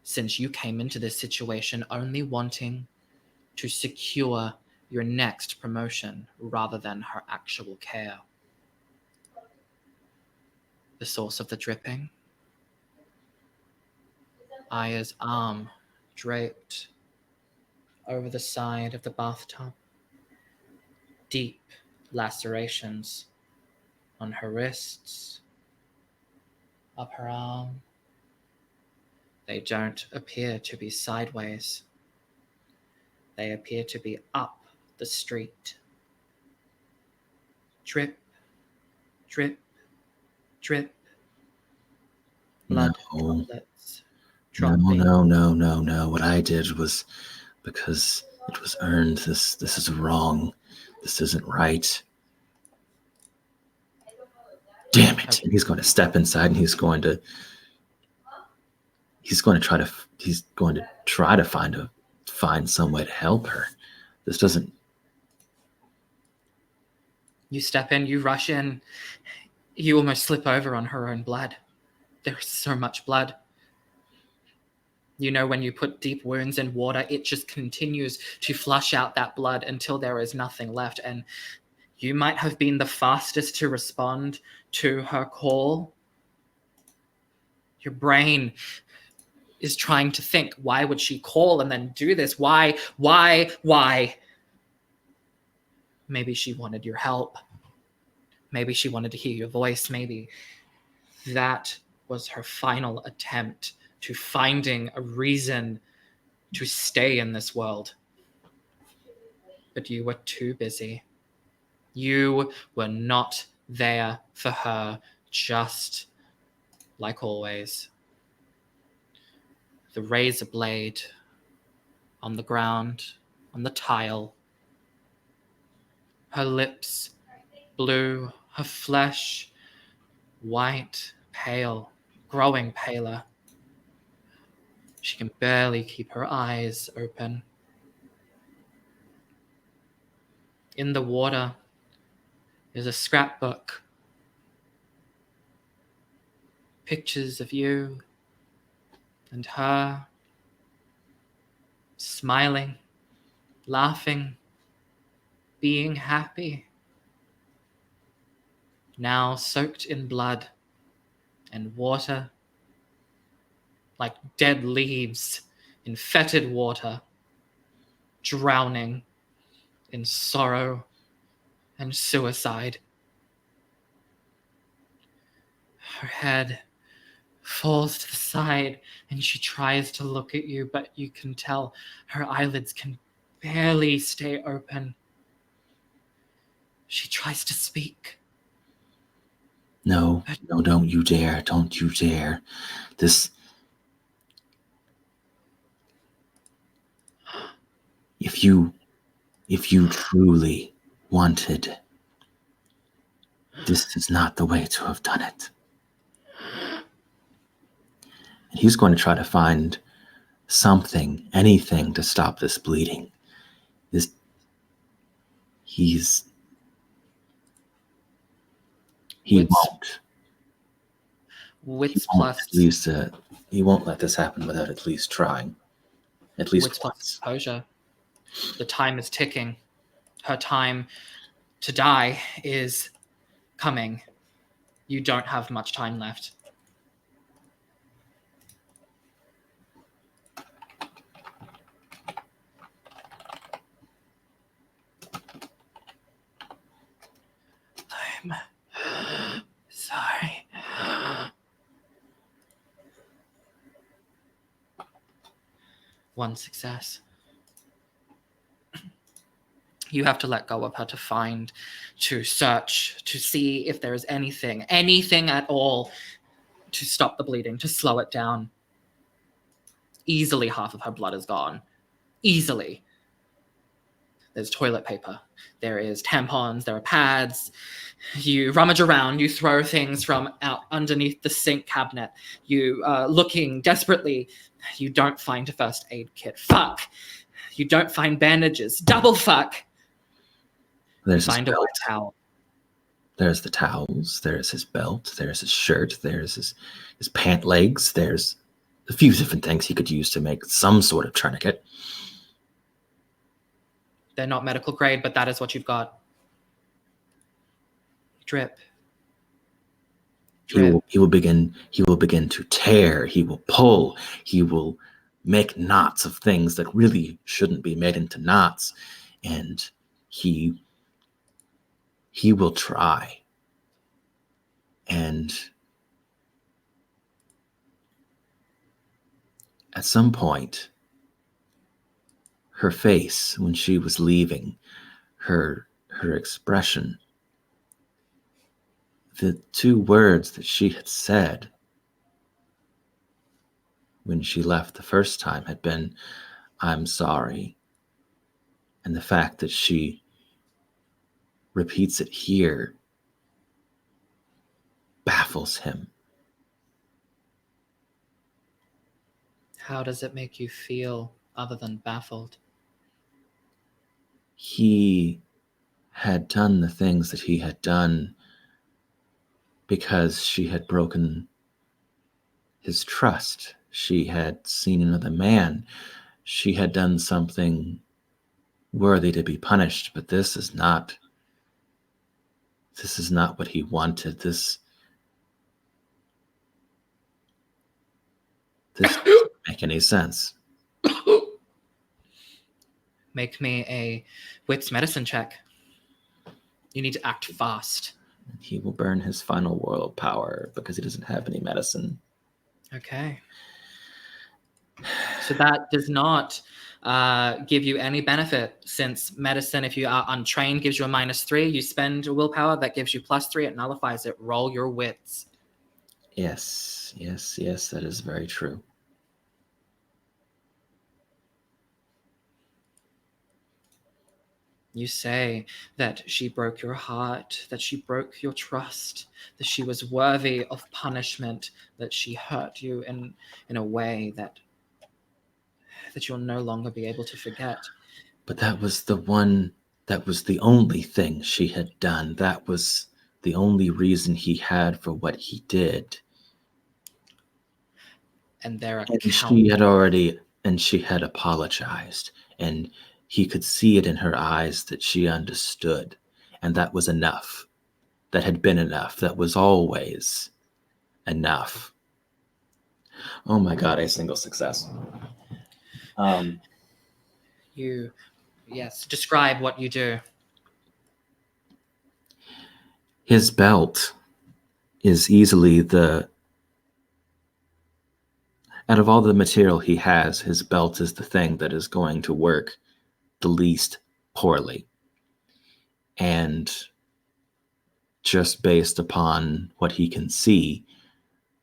since you came into this situation only wanting to secure your next promotion rather than her actual care. The source of the dripping? Aya's arm draped over the side of the bathtub. Deep lacerations on her wrists, up her arm. They don't appear to be sideways. They appear to be up the street. Drip, drip, drip. Blood droplets dropping. No. What I did was because it was earned. This is wrong. This isn't right. Damn it. And he's going to step inside and he's going to try to find some way to help her. This doesn't You step in, you rush in, you almost slip over on her own blood. There is so much blood. You know, when you put deep wounds in water, it just continues to flush out that blood until there is nothing left. And you might have been the fastest to respond to her call. Your brain is trying to think, why would she call and then do this? Why? Maybe she wanted your help. Maybe she wanted to hear your voice. Maybe that was her final attempt to finding a reason to stay in this world. But you were too busy. You were not there for her, just like always. The razor blade on the ground, on the tile. Her lips blue, her flesh white, pale, growing paler. She can barely keep her eyes open. In the water is a scrapbook. Pictures of you and her, smiling, laughing, being happy. Now soaked in blood and water, like dead leaves in fetid water, drowning in sorrow and suicide. Her head falls to the side and she tries to look at you, but you can tell her eyelids can barely stay open. She tries to speak. No, don't you dare. Don't you dare. This. If you truly wanted, this is not the way to have done it. And he's going to try to find something, anything to stop this bleeding. He won't. Wits He won't plus at least. He won't let this happen without at least trying. At least wits once. plus composure. The time is ticking. Her time to die is coming. You don't have much time left. I'm sorry. One success. You have to let go of her to find, to search, to see if there is anything at all to stop the bleeding, to slow it down. Easily half of her blood is gone. Easily. There's toilet paper. There is tampons. There are pads. You rummage around. You throw things from out underneath the sink cabinet. You looking desperately. You don't find a first aid kit. Fuck. You don't find bandages. Double fuck. There's find a white towel. There's the towels. There's his belt. There's his shirt. There's his pant legs. There's a few different things he could use to make some sort of tourniquet. They're not medical grade, but that is what you've got. Drip. He will begin to tear. He will pull. He will make knots of things that really shouldn't be made into knots, and he will try. And at some point, her face, when she was leaving, her expression, the two words that she had said when she left the first time had been, "I'm sorry." And the fact that she repeats it here baffles him. How does it make you feel other than baffled? He had done the things that he had done because she had broken his trust. She had seen another man. She had done something worthy to be punished, but this is not what he wanted. This doesn't make any sense. Make me a wits medicine check. You need to act fast. He will burn his final world power because he doesn't have any medicine. Okay. So that does not give you any benefit, since medicine, if you are untrained, gives you a -3. You spend your willpower, that gives you +3. It nullifies it. Roll your wits. Yes, that is very true. You say that she broke your heart, that she broke your trust, that she was worthy of punishment, that she hurt you in a way that you'll no longer be able to forget. But that was the only thing she had done. That was the only reason he had for what he did. And there are She had apologized, and he could see it in her eyes that she understood, and that was enough. That had been enough. That was always enough. Oh my god, a single success. Yes, describe what you do. His belt is easily out of all the material he has, his belt is the thing that is going to work the least poorly. And just based upon what he can see,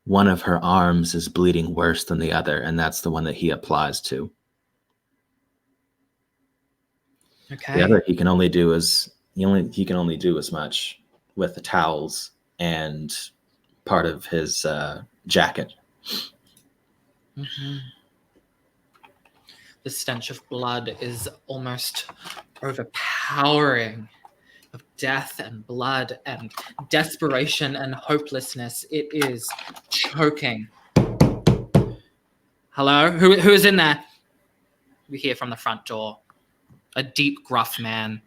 one of her arms is bleeding worse than the other, and that's the one that he applies to. Okay. The other he can only do as much with the towels and part of his jacket. Mm-hmm. The stench of blood is almost overpowering, of death and blood and desperation and hopelessness. It is choking. Hello? Who is in there? We hear from the front door. A deep, gruff man.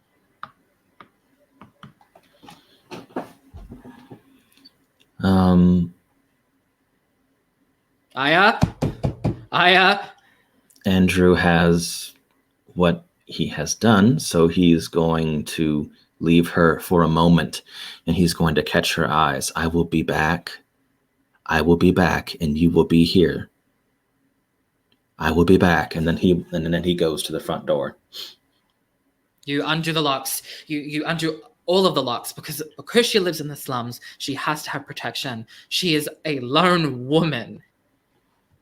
Aya? Andrew has what he has done, so he's going to leave her for a moment, and he's going to catch her eyes. I will be back, and you will be here. I will be back, and then he goes to the front door. You undo the locks. You undo all of the locks, because she lives in the slums. She has to have protection. She is a lone woman.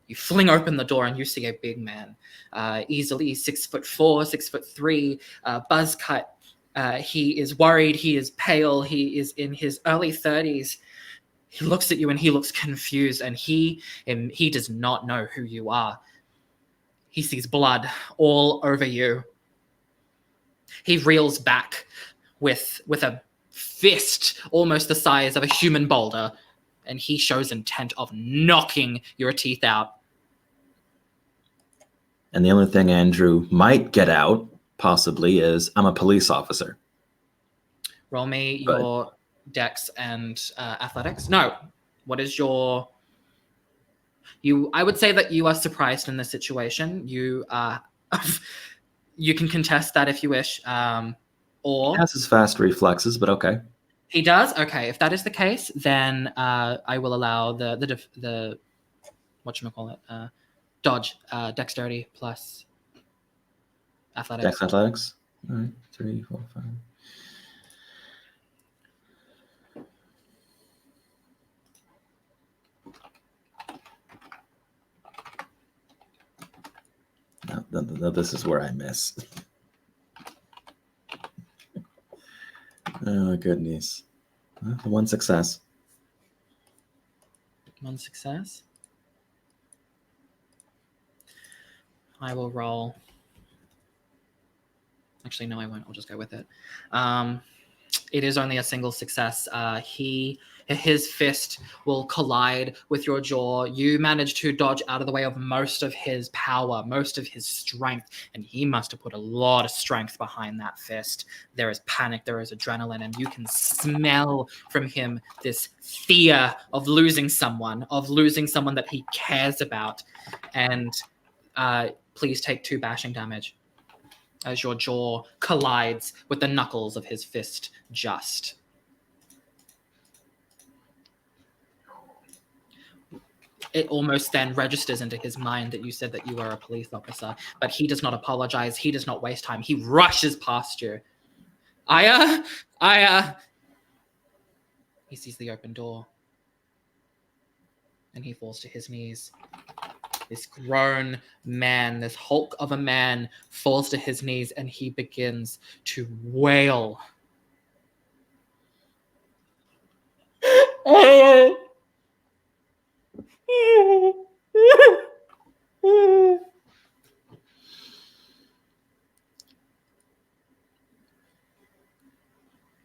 You fling open the door and you see a big man, easily 6'4", 6'3", buzz cut. He is worried. He is pale. He is in his early 30s. He looks at you and he looks confused, and he does not know who you are. He sees blood all over you. He reels back with a fist almost the size of a human boulder, and he shows intent of knocking your teeth out. And the only thing Andrew might get out, possibly, is I'm a police officer. Roll me your dex and athletics. No. What is your... I would say that you are surprised in this situation. You you can contest that if you wish. Or he has his fast reflexes, but okay. He does? Okay. If that is the case, then I will allow the whatchamacallit, dodge, dexterity plus athletics. Dex athletics? All right. 3, 4, 5. No, this is where I miss. Oh, goodness. One success. One success. I will roll Actually, no, I won't. I'll just go with it. It is only a single success. His fist will collide with your jaw. You manage to dodge out of the way of most of his power, most of his strength, and he must have put a lot of strength behind that fist. There is panic, there is adrenaline, and you can smell from him this fear of losing someone that he cares about. And please take 2 bashing damage as your jaw collides with the knuckles of his fist just. It almost then registers into his mind that you said that you were a police officer, but he does not apologize. He does not waste time. He rushes past you. Aya. He sees the open door and he falls to his knees. This grown man, this hulk of a man, falls to his knees and he begins to wail.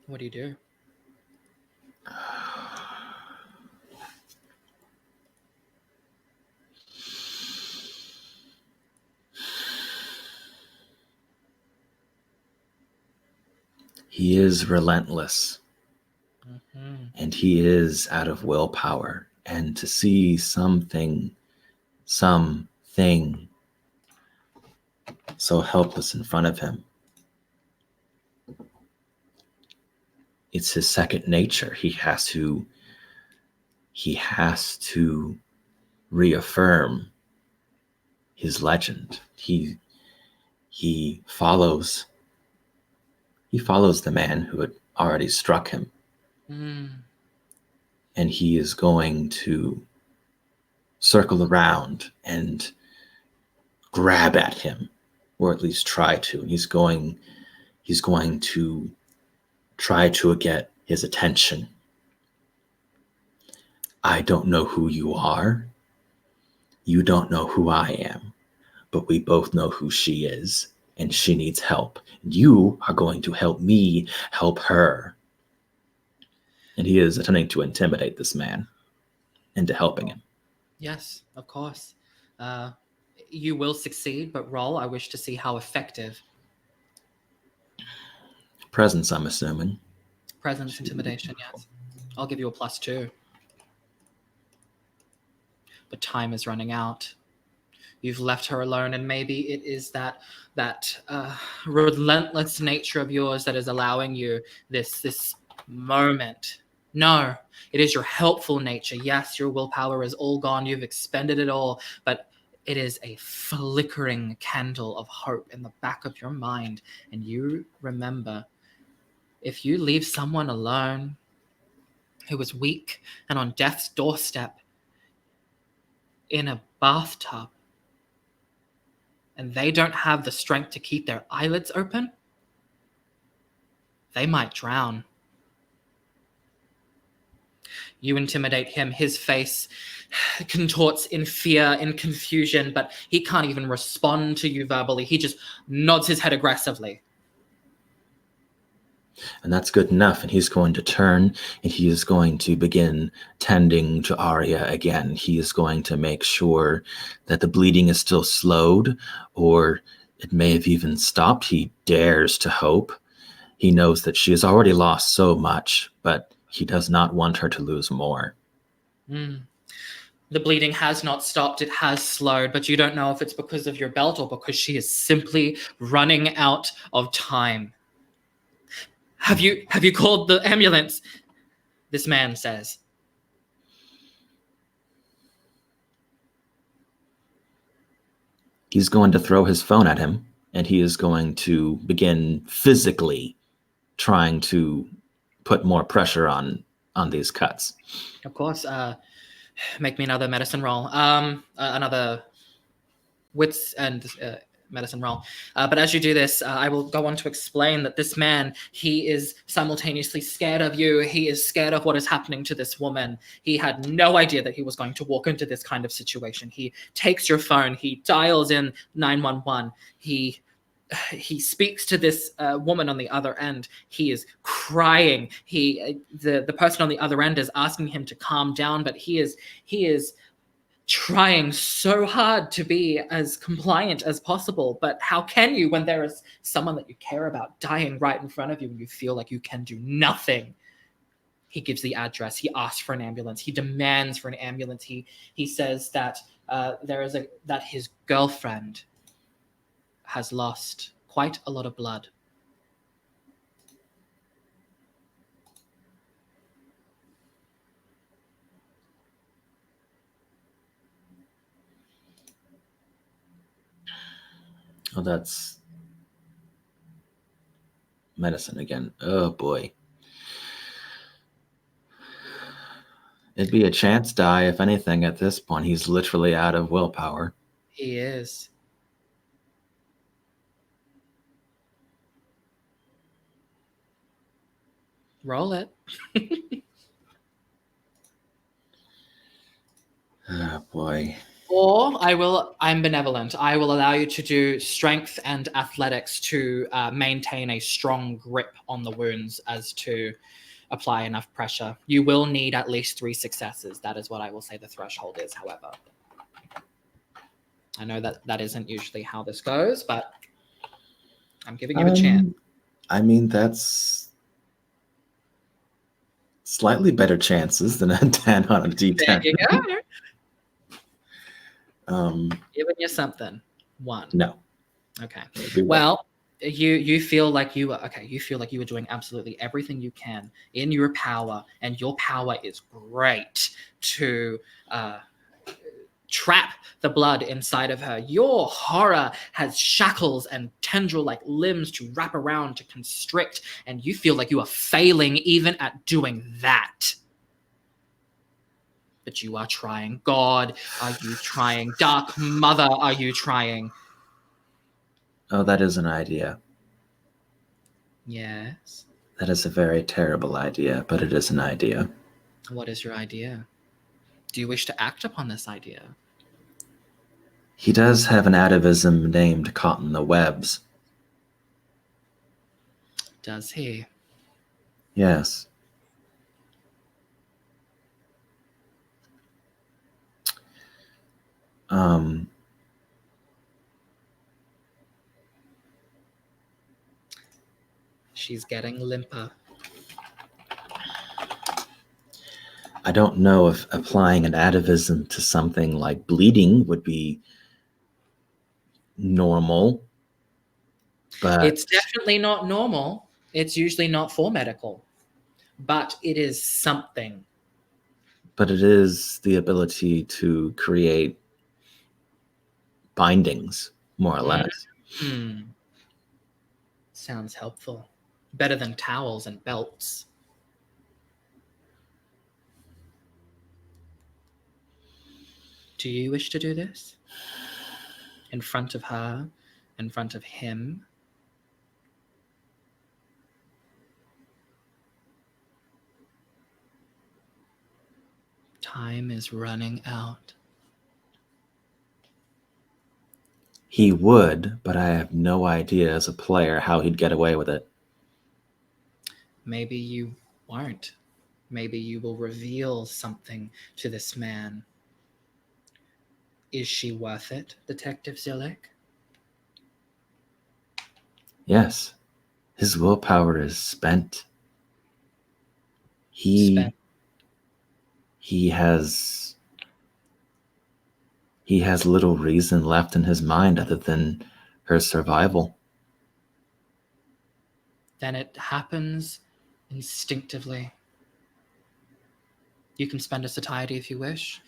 What do you do? He is relentless. Mm-hmm. And he is out of willpower. And to see something so helpless in front of him, it's his second nature. He has to reaffirm his legend. He follows the man who had already struck him. And he is going to circle around and grab at him, or at least try to. And he's going to try to get his attention. I don't know who you are. You don't know who I am. But we both know who she is, and she needs help. You are going to help me help her. And he is attempting to intimidate this man into helping him. Yes, of course. You will succeed, but roll. I wish to see how effective. Presence, I'm assuming. Presence, intimidation, yes. I'll give you a +2. But time is running out. You've left her alone, and maybe it is that relentless nature of yours that is allowing you this moment. No, it is your helpful nature. Yes, your willpower is all gone. You've expended it all, but it is a flickering candle of hope in the back of your mind. And you remember, if you leave someone alone who is weak and on death's doorstep in a bathtub, and they don't have the strength to keep their eyelids open, they might drown. You intimidate him. His face contorts in fear, in confusion, but he can't even respond to you verbally. He just nods his head aggressively. And that's good enough. And he's going to turn and he is going to begin tending to Arya again. He is going to make sure that the bleeding is still slowed, or it may have even stopped. He dares to hope. He knows that she has already lost so much, but he does not want her to lose more. The bleeding has not stopped. It has slowed, but you don't know if it's because of your belt or because she is simply running out of time. Have you called the ambulance? This man says. He's going to throw his phone at him, and he is going to begin physically trying to put more pressure on these cuts. Of course. Make me another medicine roll. Another wits and medicine roll. But as you do this, I will go on to explain that this man, he is simultaneously scared of you. He is scared of what is happening to this woman. He had no idea that he was going to walk into this kind of situation. He takes your phone. He dials in 911. He he speaks to this woman on the other end. He is crying. The person on the other end is asking him to calm down, but he is trying so hard to be as compliant as possible. But how can you when there is someone that you care about dying right in front of you and you feel like you can do nothing? He gives the address. He asks for an ambulance. He demands for an ambulance. He says that that his girlfriend has lost quite a lot of blood. Oh, that's medicine again. Oh boy. It'd be a chance die, if anything, at this point. He's literally out of willpower. He is. Roll it. Oh boy. Or I'm benevolent. I will allow you to do strength and athletics to maintain a strong grip on the wounds as to apply enough pressure. You will need at least 3 successes. That is what I will say the threshold is, however. I know that isn't usually how this goes, but I'm giving you a chance. I mean, that's slightly better chances than a 10 on a D10. There you go. Giving you something. 1. No. Okay. Well, you feel like you are okay. You feel like you are doing absolutely everything you can in your power, and your power is great to trap the blood inside of her. Your horror has shackles and tendril-like limbs to wrap around to constrict, and you feel like you are failing even at doing that. But you are trying. God, are you trying? Dark Mother, are you trying? Oh, that is an idea. Yes. That is a very terrible idea, but it is an idea. What is your idea? Do you wish to act upon this idea? He does have an atavism named Caught in the Webs. Does he? Yes. She's getting limper. I don't know if applying an atavism to something like bleeding would be normal, but It's definitely not normal. It's usually not for medical, but it is something. But it is the ability to create bindings, more or less. Sounds helpful. Better than towels and belts. Do you wish to do this? In front of her? In front of him? Time is running out. He would, but I have no idea as a player how he'd get away with it. Maybe you won't. Maybe you will reveal something to this man. Is she worth it, Detective Zillick? Yes. His willpower is spent. He has little reason left in his mind other than her survival. Then it happens instinctively. You can spend a satiety if you wish.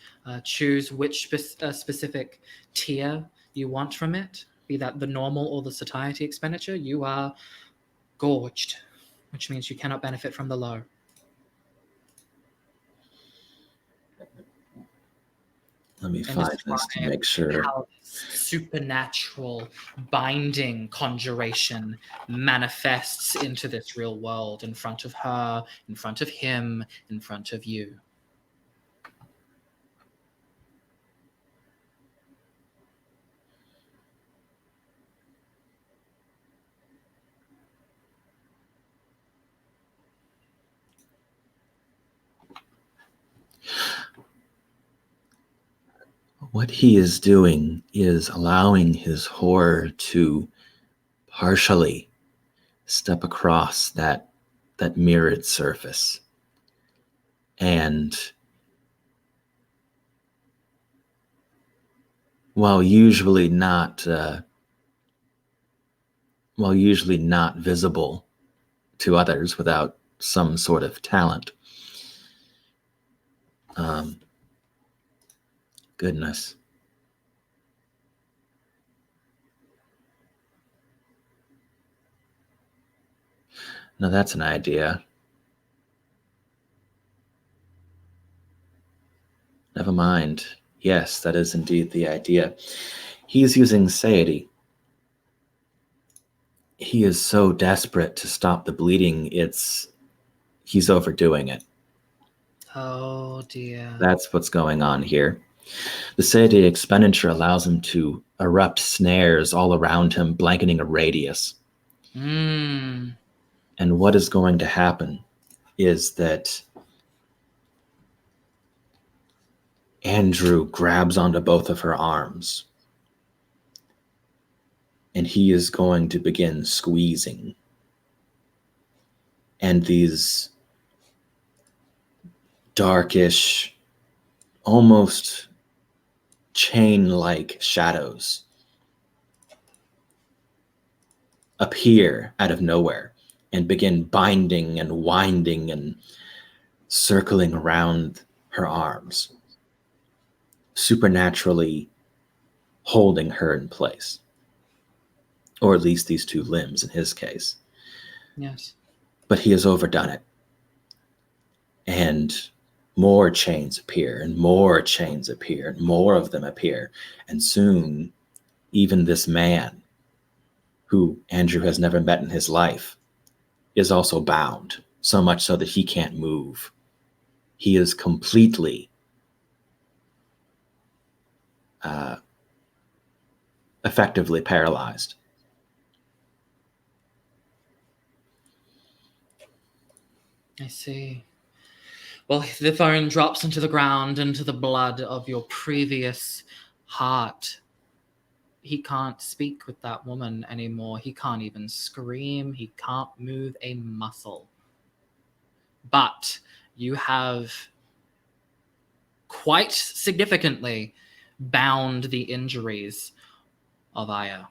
Choose which specific tier you want from it, be that the normal or the satiety expenditure. You are gorged, which means you cannot benefit from the low. Let me find this to make sure. How supernatural binding conjuration manifests into this real world in front of her, in front of him, in front of you. What he is doing is allowing his horror to partially step across that mirrored surface. And while usually not visible to others without some sort of talent, um, goodness. Now that's an idea. Never mind. Yes, that is indeed the idea. He's using satiety. He is so desperate to stop the bleeding, he's overdoing it. Oh dear. That's what's going on here. The satiety expenditure allows him to erupt snares all around him, blanketing a radius. Mm. And what is going to happen is that Andrew grabs onto both of her arms, and he is going to begin squeezing. And these darkish, almost chain-like shadows appear out of nowhere and begin binding and winding and circling around her arms, supernaturally holding her in place. Or at least these two limbs in his case. Yes. But he has overdone it. And more chains appear, and more chains appear, and more of them appear. And soon, even this man, who Andrew has never met in his life, is also bound, so much so that he can't move. He is completely effectively paralyzed. I see. Well, the phone drops into the ground, into the blood of your previous heart. He can't speak with that woman anymore. He can't even scream. He can't move a muscle. But you have quite significantly bound the injuries of Aya.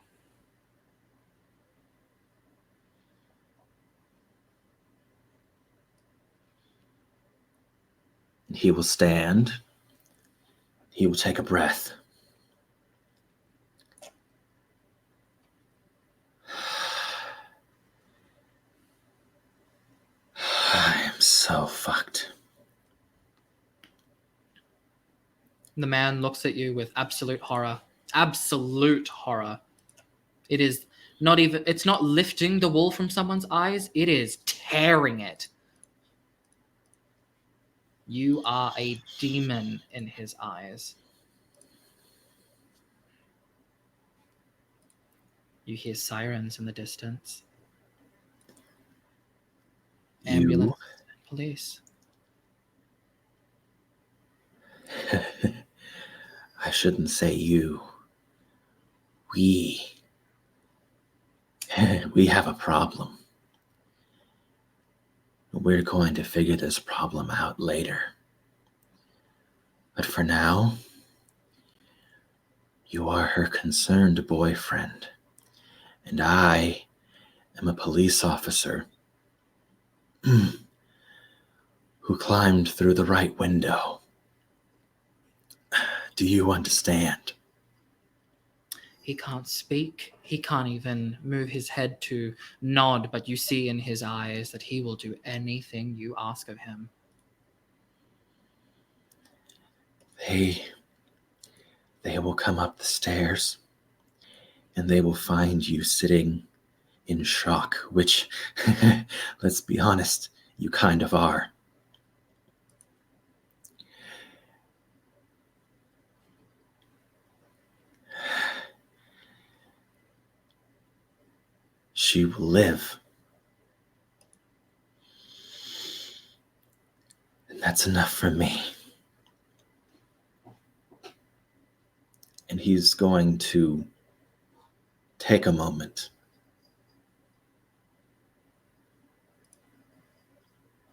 He will stand. He will take a breath. I am so fucked. The man looks at you with absolute horror. Absolute horror. It is not even, it's not lifting the wool from someone's eyes, it is tearing it. You are a demon in his eyes. You hear sirens in the distance. Ambulance, police. I shouldn't say you. We have a problem. We're going to figure this problem out later. But for now, you are her concerned boyfriend, and I am a police officer who climbed through the right window. Do you understand? He can't speak. He can't even move his head to nod, but you see in his eyes that he will do anything you ask of him. They will come up the stairs, and they will find you sitting in shock, which, let's be honest, you kind of are. She will live. And that's enough for me. he's going to take a moment.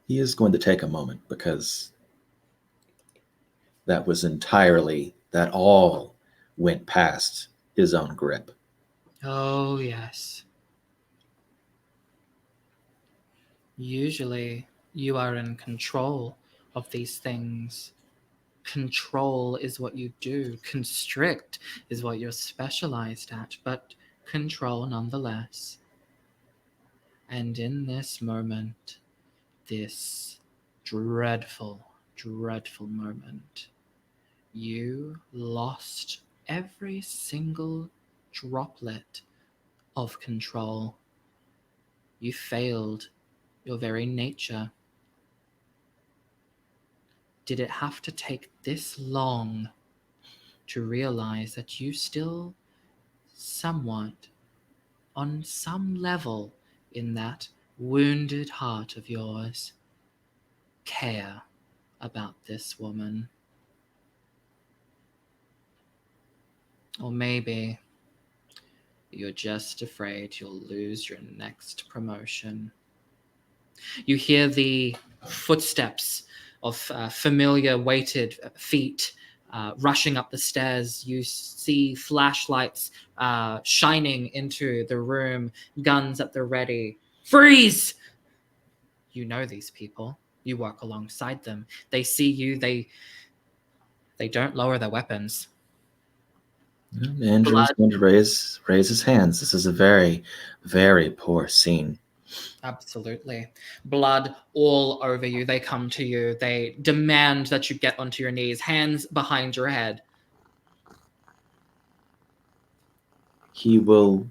He is going to take a moment because that all went past his own grip. Oh, yes. Usually, you are in control of these things. Control is what you do, constrict is what you're specialized at, but control nonetheless. And in this moment, this dreadful, dreadful moment, you lost every single droplet of control. You failed your very nature. Did it have to take this long to realize that you still somewhat, on some level, in that wounded heart of yours, care about this woman? Or maybe you're just afraid you'll lose your next promotion. You hear the footsteps of familiar weighted feet rushing up the stairs. You see flashlights shining into the room, guns at the ready. Freeze! You know these people. You work alongside them. They see you. They don't lower their weapons. Andrew's Blood. going to raise his hands. This is a very, very poor scene. Absolutely. Blood all over you. They come to you. They demand that you get onto your knees, hands behind your head. He will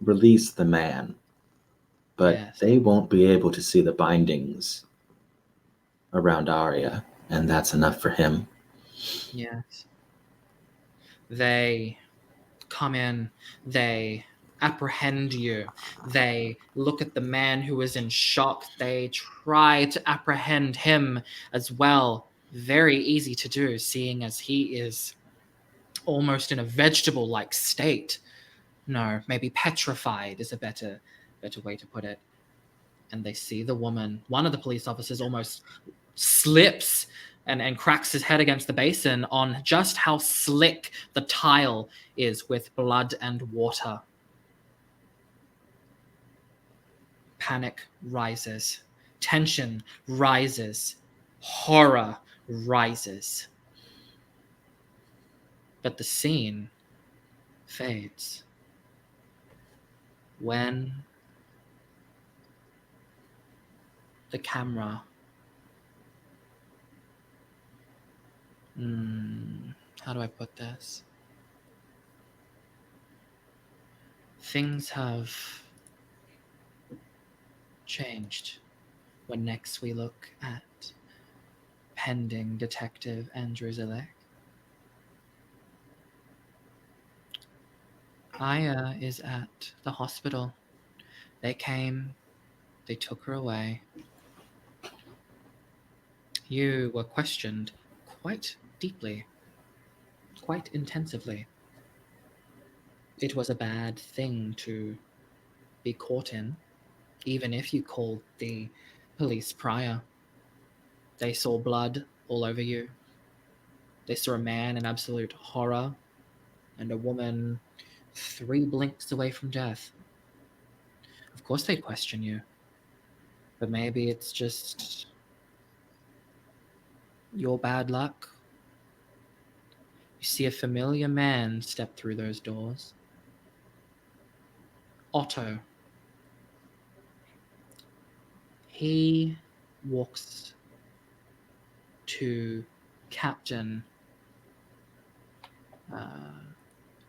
release the man, but Yes. they won't be able to see the bindings around Arya, and that's enough for him. Yes. They come in. They apprehend you. They look at the man who is in shock. They try to apprehend him as well. Very easy to do, seeing as he is almost in a vegetable-like state. No, maybe petrified is a better way to put it. And they see the woman. One of the police officers almost slips and cracks his head against the basin on just how slick the tile is with blood and water. Panic rises. Tension rises. Horror rises. But the scene fades. When the camera how do I put this? Things have changed when next we look at pending Detective Andrew Zilek. Aya is at the hospital. They came, they took her away. You were questioned quite deeply, quite intensively. It was a bad thing to be caught in, even if you called the police prior. They saw blood all over you. They saw a man in absolute horror and a woman 3 blinks away from death. Of course they'd question you. But maybe it's just your bad luck. You see a familiar man step through those doors. Otto. He walks to Captain,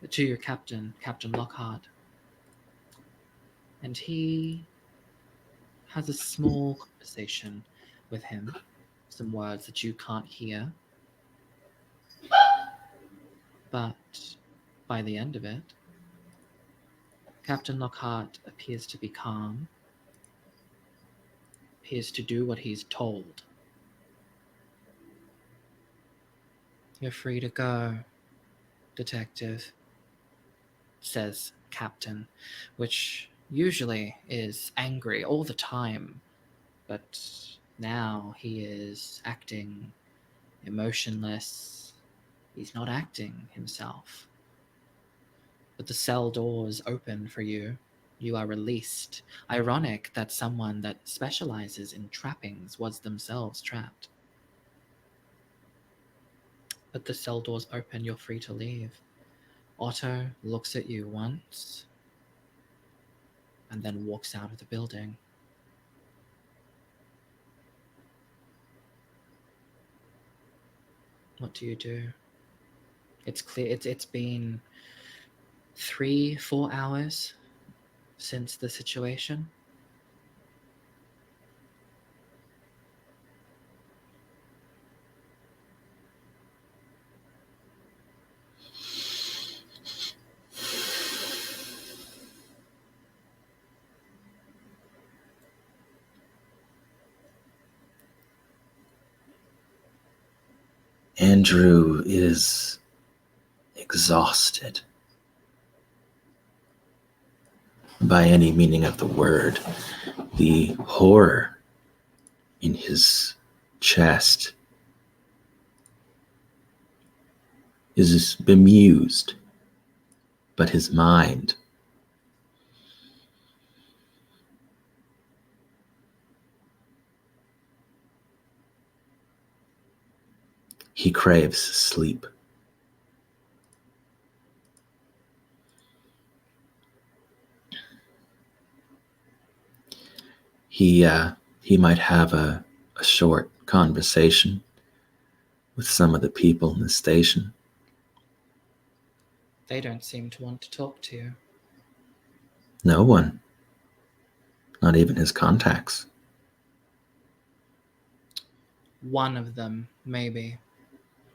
to your captain, Captain Lockhart. And he has a small conversation with him, some words that you can't hear. But by the end of it, Captain Lockhart appears to be calm, appears to do what he's told. You're free to go. Detective, says Captain, which usually is angry all the time, but now he is acting emotionless. He's not acting himself. But the cell doors open for you. You are released. Ironic that someone that specializes in trappings was themselves trapped. But the cell doors open, you're free to leave. Otto looks at you once and then walks out of the building. What do you do? It's clear it's been 3-4 hours since the situation. Andrew is exhausted by any meaning of the word. The horror in his chest is bemused, but his mind he craves sleep. He might have a short conversation with some of the people in the station. They don't seem to want to talk to you. No one, not even his contacts. One of them, maybe,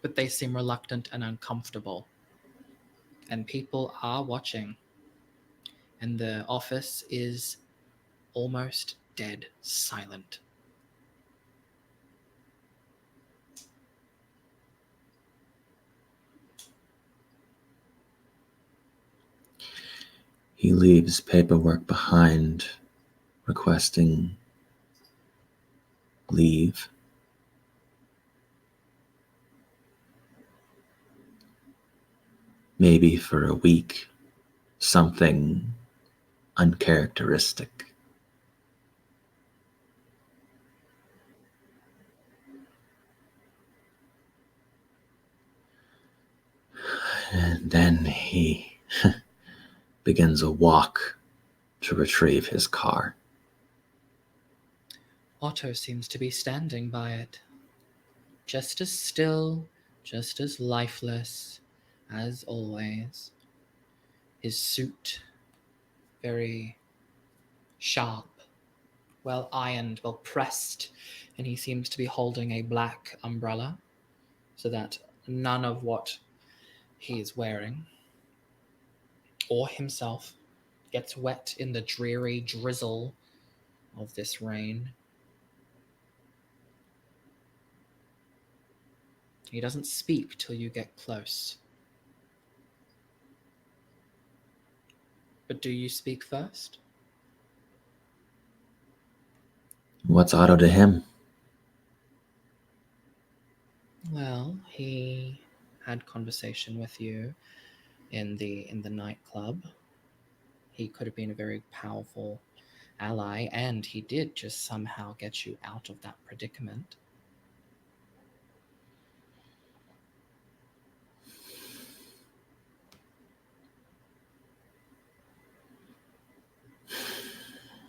but they seem reluctant and uncomfortable. And people are watching. And the office is almost dead silent. He leaves paperwork behind requesting leave. Maybe for a week, something uncharacteristic. And then he begins a walk to retrieve his car. Otto seems to be standing by it, just as still, just as lifeless as always. His suit very sharp, well ironed, well pressed, and he seems to be holding a black umbrella so that none of what he is wearing or himself gets wet in the dreary drizzle of this rain. He doesn't speak till you get close. But do you speak first? What's Otto to him? Well, he had conversation with you in the nightclub. He could have been a very powerful ally, and he did just somehow get you out of that predicament.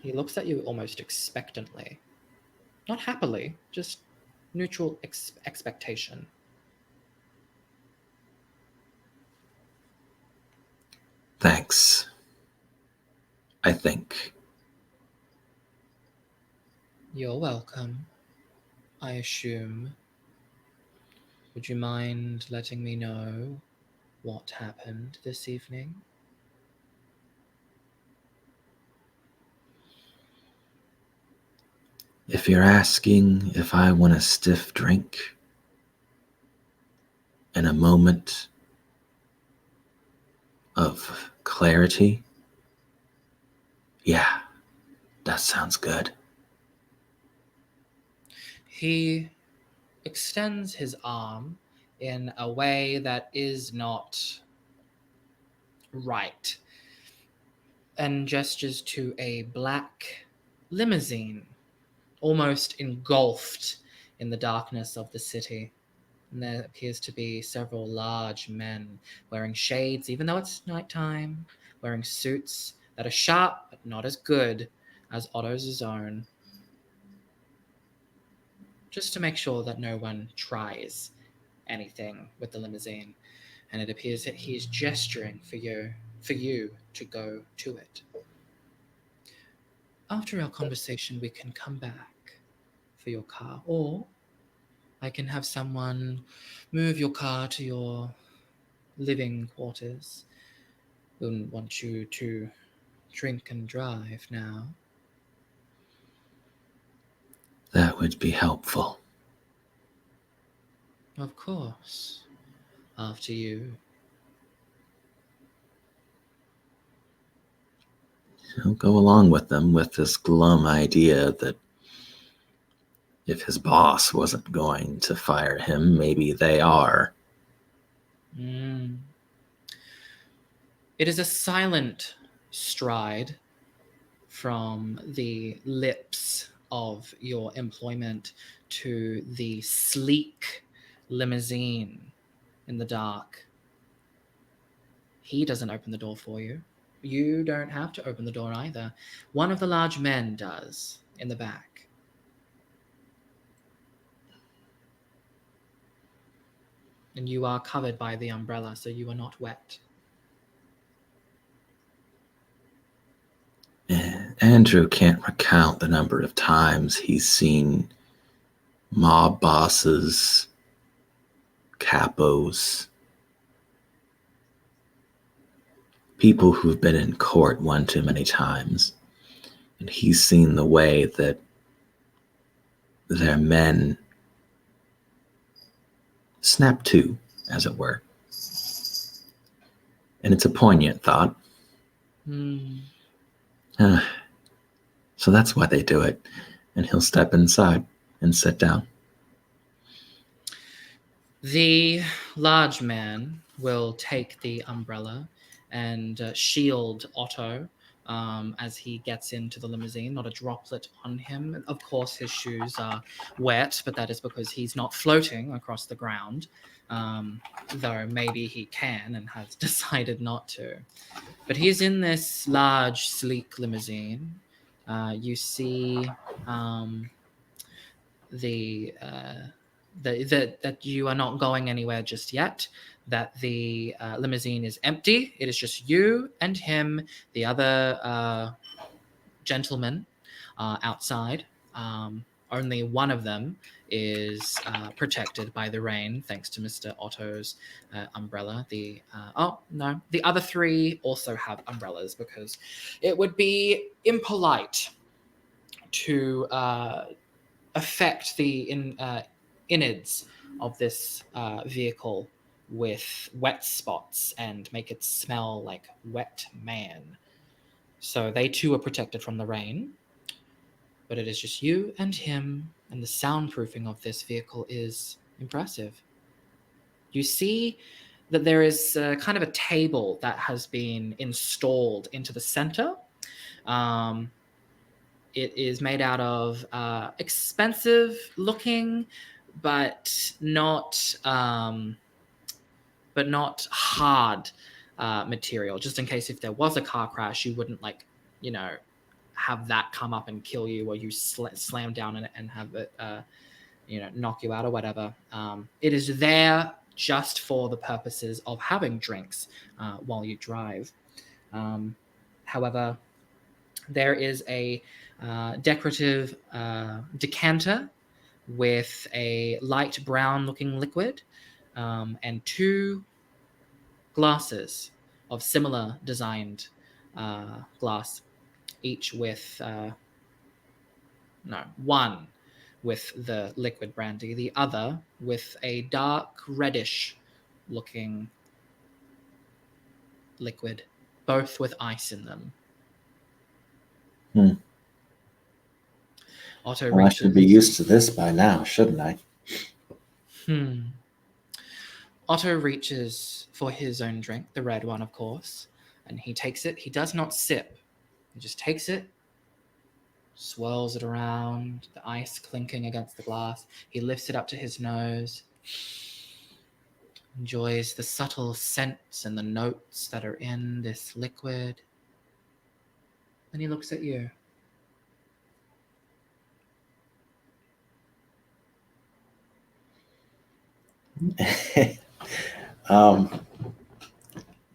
He looks at you almost expectantly. Not happily, just neutral expectation. Thanks. I think. You're welcome, I assume. Would you mind letting me know what happened this evening? If you're asking if I want a stiff drink in a moment of clarity? Yeah, that sounds good. He extends his arm in a way that is not right and gestures to a black limousine almost engulfed in the darkness of the city. And there appears to be several large men wearing shades, even though it's nighttime, wearing suits that are sharp but not as good as Otto's own, just to make sure that no one tries anything with the limousine. And it appears that he is gesturing for you to go to it. After our conversation, we can come back for your car, or I can have someone move your car to your living quarters. Wouldn't want you to drink and drive now. That would be helpful. Of course. After you. He'll go along with them with this glum idea that if his boss wasn't going to fire him, maybe they are. Mm. It is a silent stride from the lips of your employment to the sleek limousine in the dark. He doesn't open the door for you. You don't have to open the door either. One of the large men does in the back. And you are covered by the umbrella, so you are not wet. Andrew can't recount the number of times he's seen mob bosses, capos, people who've been in court one too many times. And he's seen the way that their men snap to, as it were. And it's a poignant thought. Hmm. So that's why they do it. And he'll step inside and sit down. The large man will take the umbrella and shield Otto as he gets into the limousine. Not a droplet on him. Of course, his shoes are wet, but that is because he's not floating across the ground. Though maybe he can and has decided not to. But he's in this large, sleek limousine. You see the that you are not going anywhere just yet. That the limousine is empty. It is just you and him. The other gentleman outside. Only one of them is protected by the rain, thanks to Mr. Otto's umbrella. The other three also have umbrellas because it would be impolite to affect the innards of this vehicle with wet spots and make it smell like wet man. So they too are protected from the rain, but it is just you and him, and the soundproofing of this vehicle is impressive. You see that there is kind of a table that has been installed into the center. It is made out of expensive looking, but not hard material. Just in case if there was a car crash, you wouldn't have that come up and kill you, or you slam down in it and have it knock you out or whatever. It is there just for the purposes of having drinks while you drive. However, there is a decorative decanter with a light brown looking liquid and two glasses of similar designed glass, each with one with the liquid brandy, the other with a dark reddish looking liquid, both with ice in them. Hmm. Otto Well, I should be reaches. used to this by now, shouldn't I? Hmm. Otto reaches for his own drink, the red one, of course, and he takes it. He does not sip. He just takes it, swirls it around, the ice clinking against the glass. He lifts it up to his nose, enjoys the subtle scents and the notes that are in this liquid. Then he looks at you. um,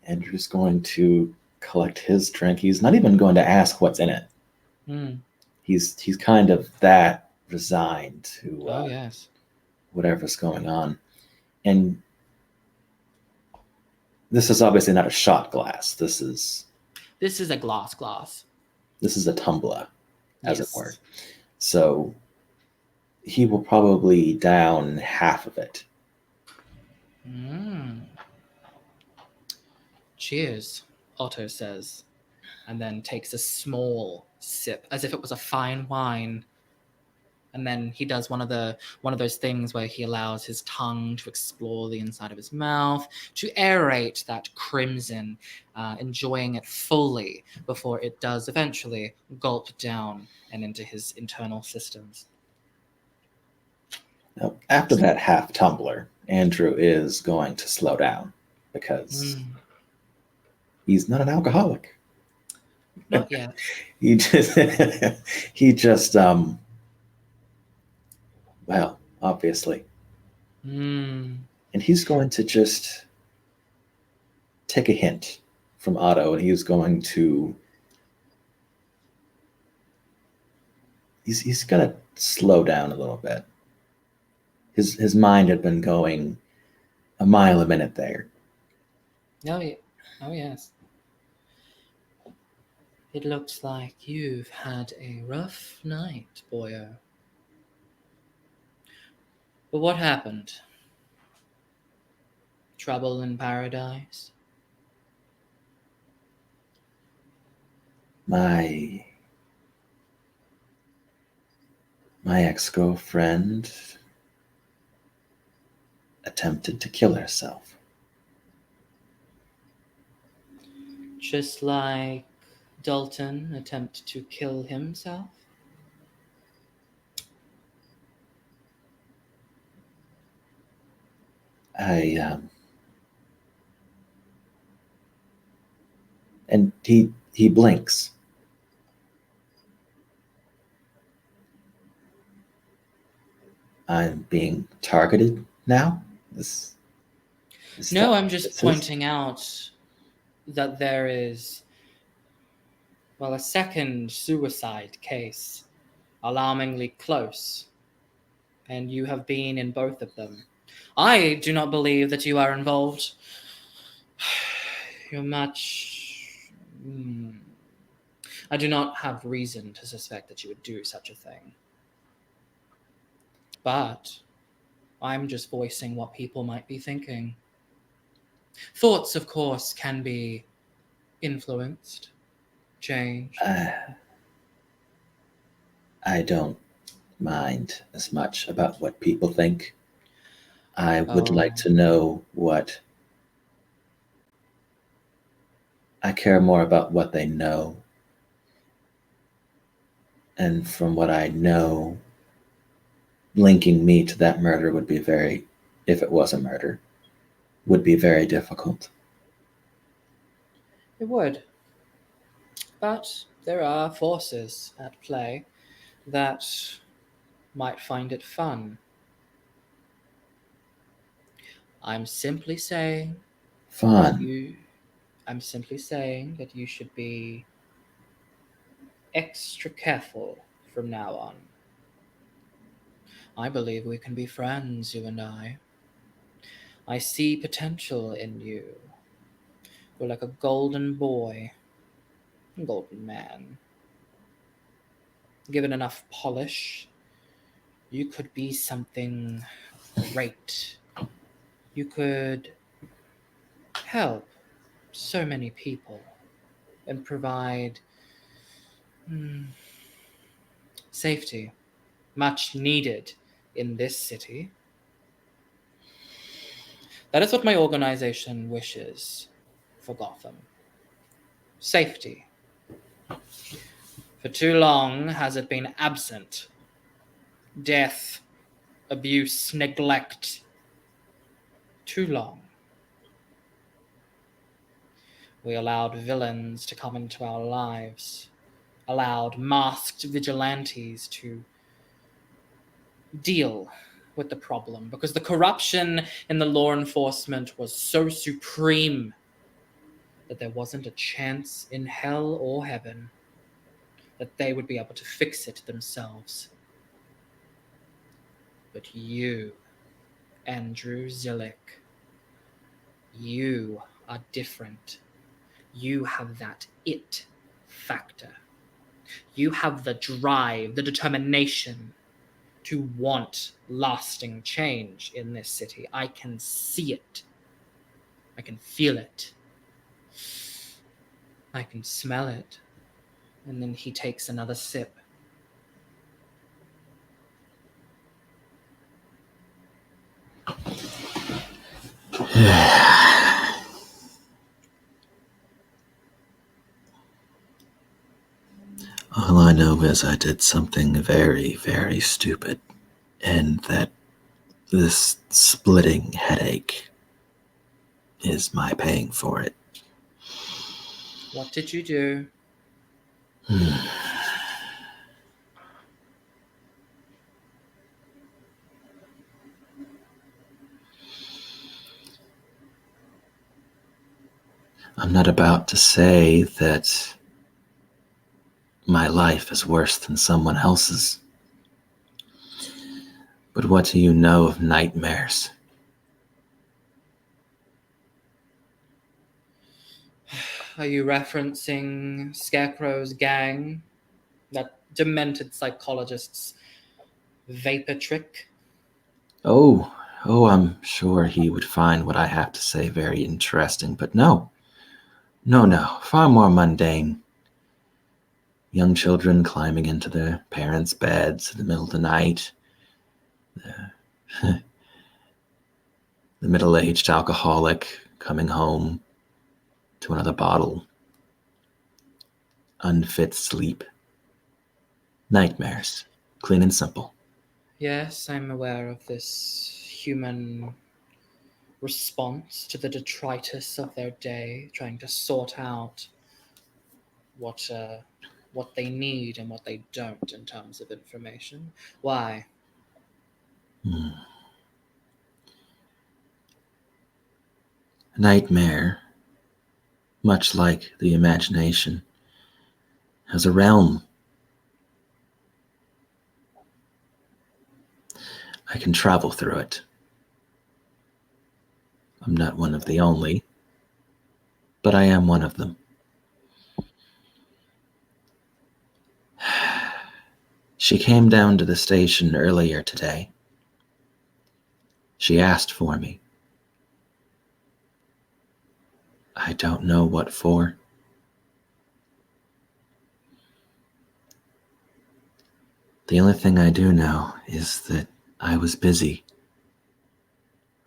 Andrew's going to collect his drink. He's not even going to ask what's in it. Hmm. He's kind of that resigned to Oh, yes. whatever's going on. And this is obviously not a shot glass. This is a glass. This is a tumbler, as it Yes. were. So he will probably down half of it. Mm. Cheers, Otto says, and then takes a small sip as if it was a fine wine. And then he does one of those things where he allows his tongue to explore the inside of his mouth, to aerate that crimson, enjoying it fully before it does eventually gulp down and into his internal systems. Now, after that half tumbler, Andrew is going to slow down because he's not an alcoholic. Not yet. He just he just well, obviously. Mm. And he's going to just take a hint from Otto, and he's gonna slow down a little bit. His mind had been going a mile a minute there. Oh yes. It looks like you've had a rough night, boyo. But what happened? Trouble in paradise? My my ex-girlfriend attempted to kill herself. Just like Dalton attempted to kill himself? I and he blinks. I'm being targeted now. This is No, that I'm what just this is? pointing out that there is, well, a second suicide case, alarmingly close, and you have been in both of them. I do not believe that you are involved. You're much. I do not have reason to suspect that you would do such a thing. But I'm just voicing what people might be thinking. Thoughts, of course, can be influenced, changed. I don't mind as much about what people think. I would like Oh, to know what I care more about what they know. And from what I know, linking me to that murder would be very, if it was a murder, would be very difficult. it would. But there are forces at play that might find it fun. I'm simply saying that Fun. you. I'm simply saying that you should be extra careful from now on. I believe we can be friends, you and I. I see potential in you. You're like a golden boy, golden man. Given enough polish, you could be something great. You could help. so many people and provide safety, much needed in this city. That is what my organization wishes for Gotham. Safety. For too long has it been absent. Death, abuse, neglect. Too long. We allowed villains to come into our lives, allowed masked vigilantes to deal with the problem because the corruption in the law enforcement was so supreme that there wasn't a chance in hell or heaven that they would be able to fix it themselves. But you, Andrew Zillick, you are different. You have that it factor. You have the drive, the determination to want lasting change in this city. I can see it. I can feel it. I can smell it. And then he takes another sip. All I know is I did something very, very stupid, and that this splitting headache is my paying for it. What did you do? I'm not about to say that my life is worse than someone else's. But what do you know of nightmares? Are you referencing Scarecrow's gang? That demented psychologist's vapor trick? Oh, I'm sure he would find what I have to say very interesting, but no, far more mundane. Young children climbing into their parents' beds in the middle of the night. The middle-aged alcoholic coming home to another bottle. Unfit sleep. Nightmares. Clean and simple. Yes, I'm aware of this human response to the detritus of their day, trying to sort out what they need and what they don't in terms of information. Why? A nightmare, much like the imagination, has a realm. I can travel through it. I'm not one of the only, but I am one of them. She came down to the station earlier today. She asked for me. I don't know what for. The only thing I do know is that I was busy.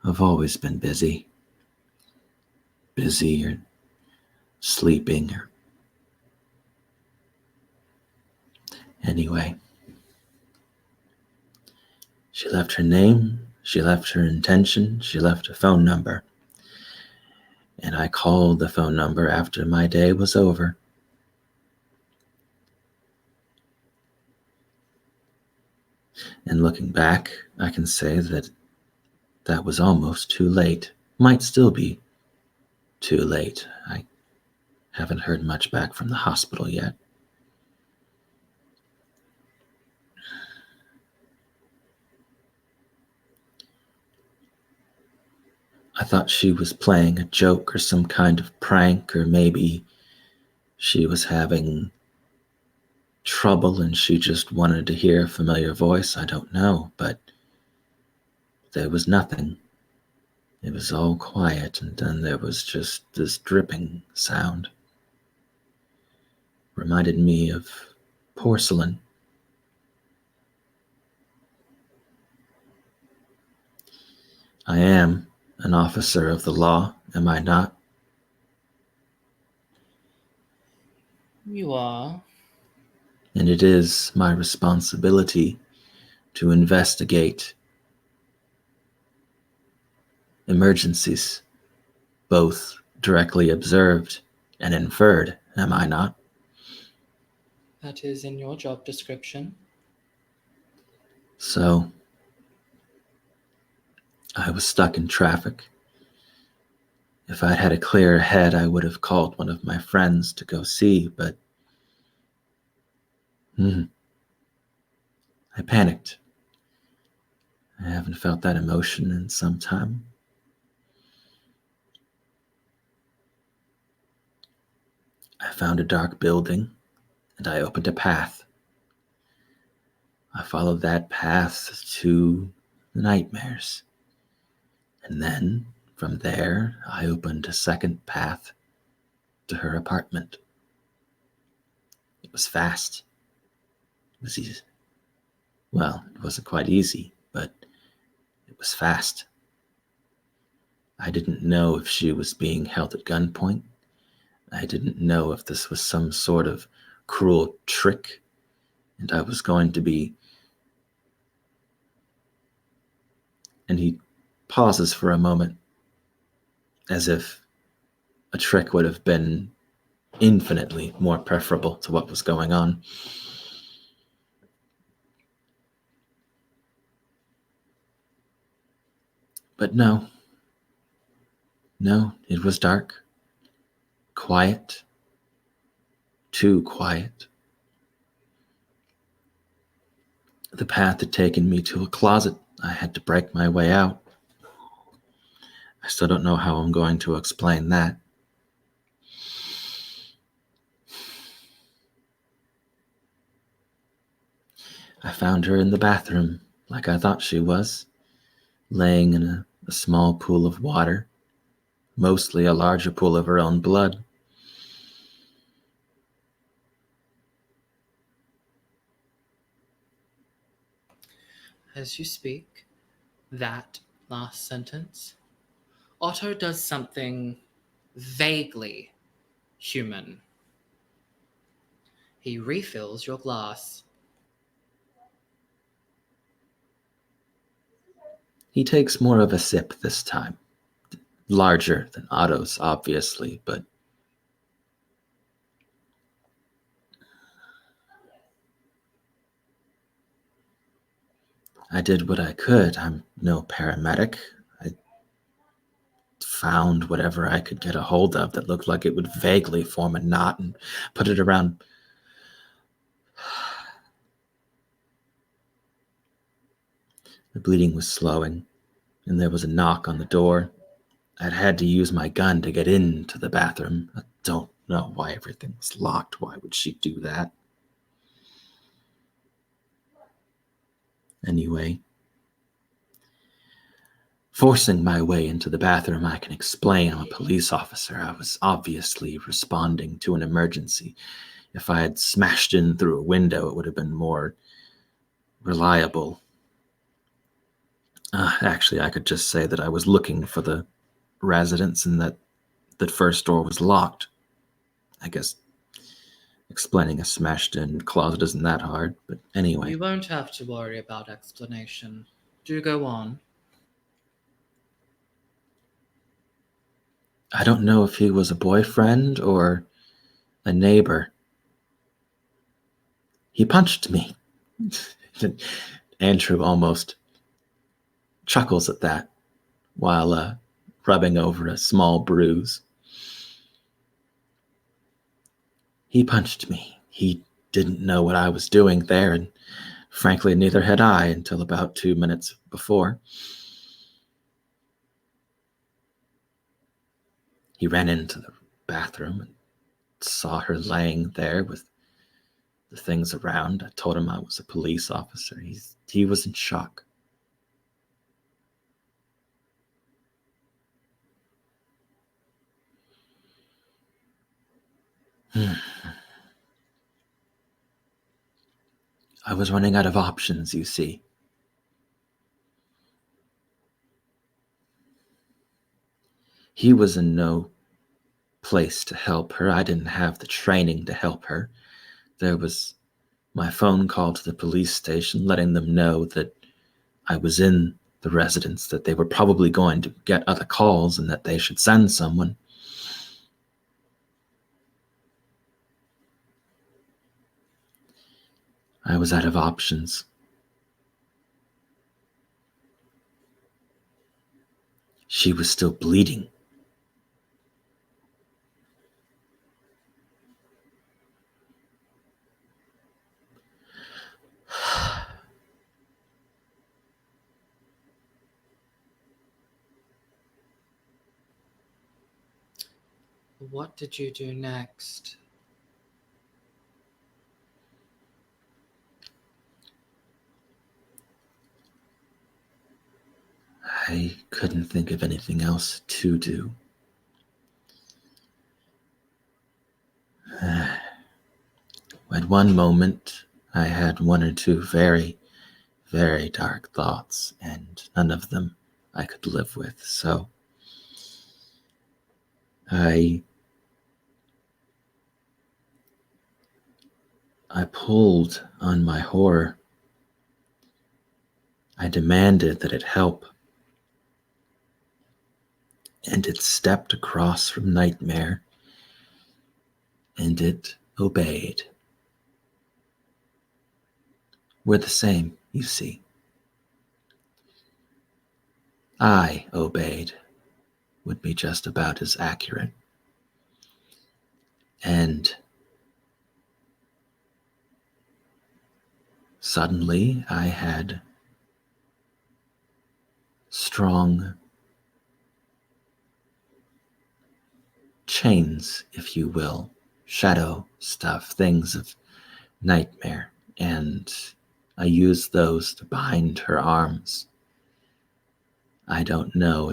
I've always been busy. Busy or sleeping or... Anyway. She left her name, she left her intention, she left a phone number. And I called the phone number after my day was over. And looking back, I can say that that was almost too late. Might still be too late. I haven't heard much back from the hospital yet. I thought she was playing a joke or some kind of prank, or maybe she was having trouble and she just wanted to hear a familiar voice. I don't know, but there was nothing. It was all quiet, and then there was just this dripping sound. Reminded me of porcelain. I am an officer of the law, am I not? You are. And it is my responsibility to investigate emergencies, both directly observed and inferred, am I not? That is in your job description. So, I was stuck in traffic. If I'd had a clearer head, I would have called one of my friends to go see, but I panicked. I haven't felt that emotion in some time. I found a dark building and I opened a path. I followed that path to the nightmares. And then, from there, I opened a second path to her apartment. It was fast. It was easy. Well, it wasn't quite easy, but it was fast. I didn't know if she was being held at gunpoint. I didn't know if this was some sort of cruel trick and I was going to be. And he pauses for a moment, as if a trick would have been infinitely more preferable to what was going on. But no, it was dark, quiet, too quiet. The path had taken me to a closet. I had to break my way out. I still don't know how I'm going to explain that. I found her in the bathroom, like I thought she was, laying in a small pool of water, mostly a larger pool of her own blood. As you speak, that last sentence, Otto does something vaguely human. He refills your glass. He takes more of a sip this time. Larger than Otto's, obviously, but I did what I could. I'm no paramedic. I found whatever I could get a hold of that looked like it would vaguely form a knot and put it around. The bleeding was slowing, and there was a knock on the door. I'd had to use my gun to get into the bathroom. I don't know why everything was locked. Why would she do that? Anyway, forcing my way into the bathroom, I can explain I'm a police officer. I was obviously responding to an emergency. If I had smashed in through a window, it would have been more reliable. Actually, I could just say that I was looking for the residence and that the first door was locked. I guess explaining a smashed in closet isn't that hard, but anyway. You won't have to worry about explanation. Do go on. I don't know if he was a boyfriend or a neighbor. He punched me. Andrew almost chuckles at that while rubbing over a small bruise. He punched me. He didn't know what I was doing there, and frankly, neither had I until about 2 minutes before. He ran into the bathroom and saw her laying there with the things around. I told him I was a police officer. He was in shock. I was running out of options, you see. He was in no place to help her. I didn't have the training to help her. There was my phone call to the police station letting them know that I was in the residence, that they were probably going to get other calls and that they should send someone. I was out of options. She was still bleeding. What did you do next? I couldn't think of anything else to do. At one moment, I had one or two very, very dark thoughts, and none of them I could live with. So I pulled on my horror. I demanded that it help. And it stepped across from nightmare, and it obeyed. We're the same, you see. I obeyed would be just about as accurate. And suddenly I had strong chains, if you will, shadow stuff, things of nightmare, and I used those to bind her arms. I don't know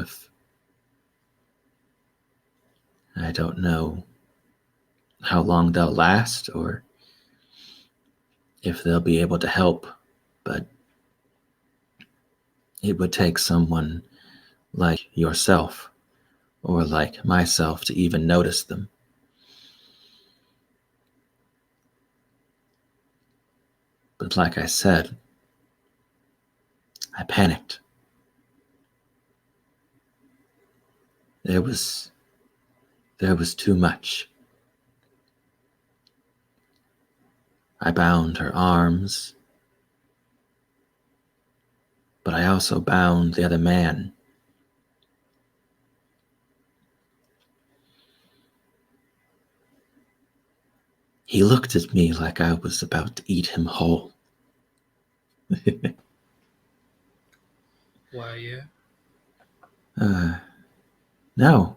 how long they'll last or if they'll be able to help, but it would take someone like yourself or like myself to even notice them. But like I said, I panicked. There was too much. I bound her arms, but I also bound the other man. He looked at me like I was about to eat him whole. Were you? No.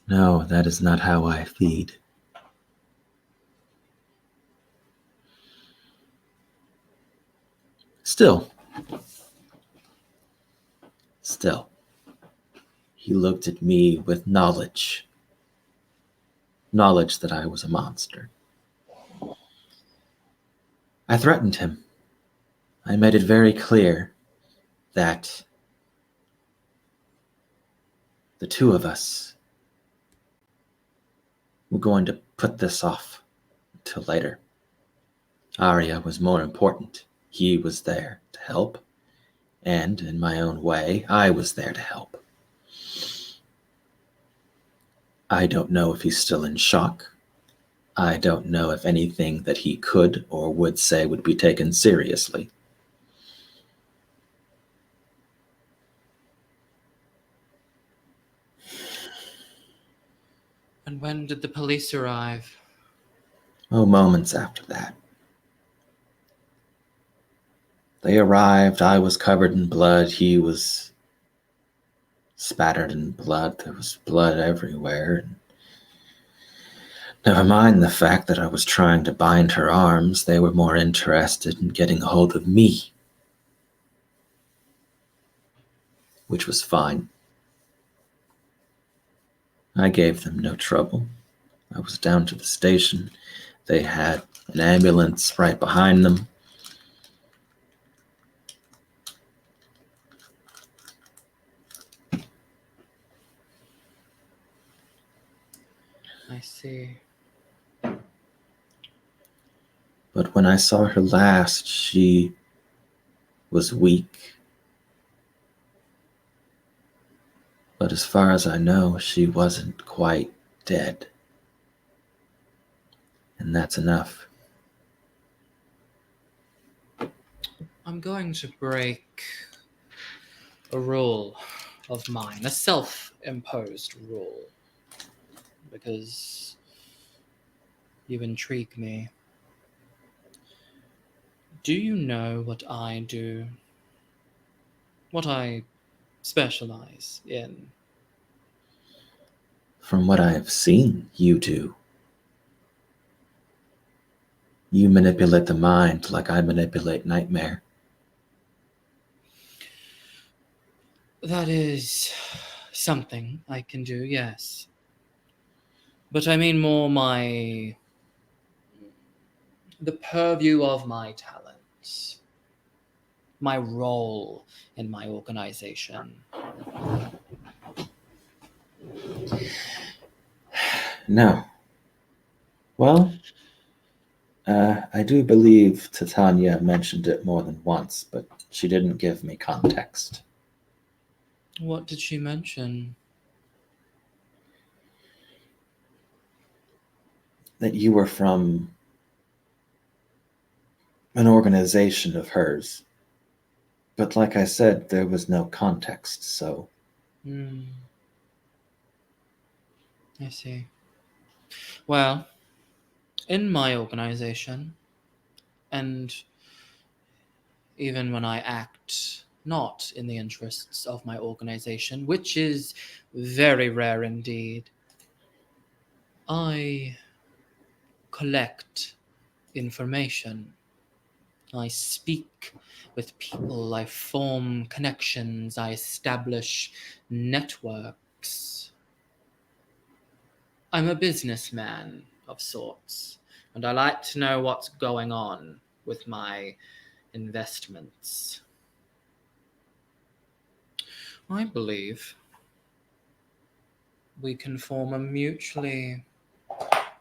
No, that is not how I feed. Still, he looked at me with knowledge that I was a monster. I threatened him. I made it very clear that the two of us were going to put this off until later. Arya was more important. He was there to help, and in my own way, I was there to help. I don't know if he's still in shock. I don't know if anything that he could or would say would be taken seriously. And when did the police arrive? Oh, moments after that. They arrived. I was covered in blood. He was spattered in blood. There was blood everywhere. Never mind the fact that I was trying to bind her arms. They were more interested in getting a hold of me, which was fine. I gave them no trouble. I was down to the station. They had an ambulance right behind them. I see. But when I saw her last, she was weak. But as far as I know, she wasn't quite dead. And that's enough. I'm going to break a rule of mine, a self-imposed rule, because you intrigue me. Do you know what I do? What I specialize in? From what I have seen, you do. You manipulate the mind like I manipulate nightmare. That is something I can do, yes. But I mean more the purview of my talents, my role in my organization. No. Well, I do believe Titania mentioned it more than once, but she didn't give me context. What did she mention? That you were from an organization of hers. But like I said, there was no context, so. I see. Well, in my organization, and even when I act not in the interests of my organization, which is very rare indeed, I collect information. I speak with people, I form connections, I establish networks. I'm a businessman of sorts, and I like to know what's going on with my investments. I believe we can form a mutually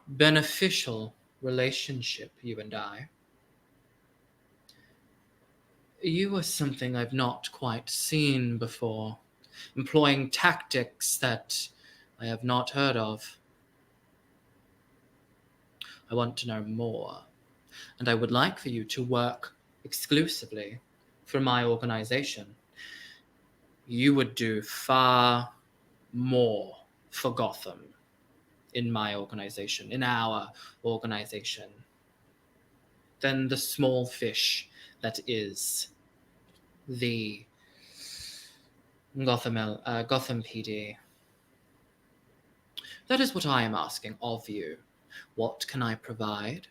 beneficial relationship, you and I. You are something I've not quite seen before, employing tactics that I have not heard of. I want to know more, and I would like for you to work exclusively for my organization. You would do far more for Gotham in my organization, in our organization, than the small fish that is the Gotham PD. That is what I am asking of you. What can I provide?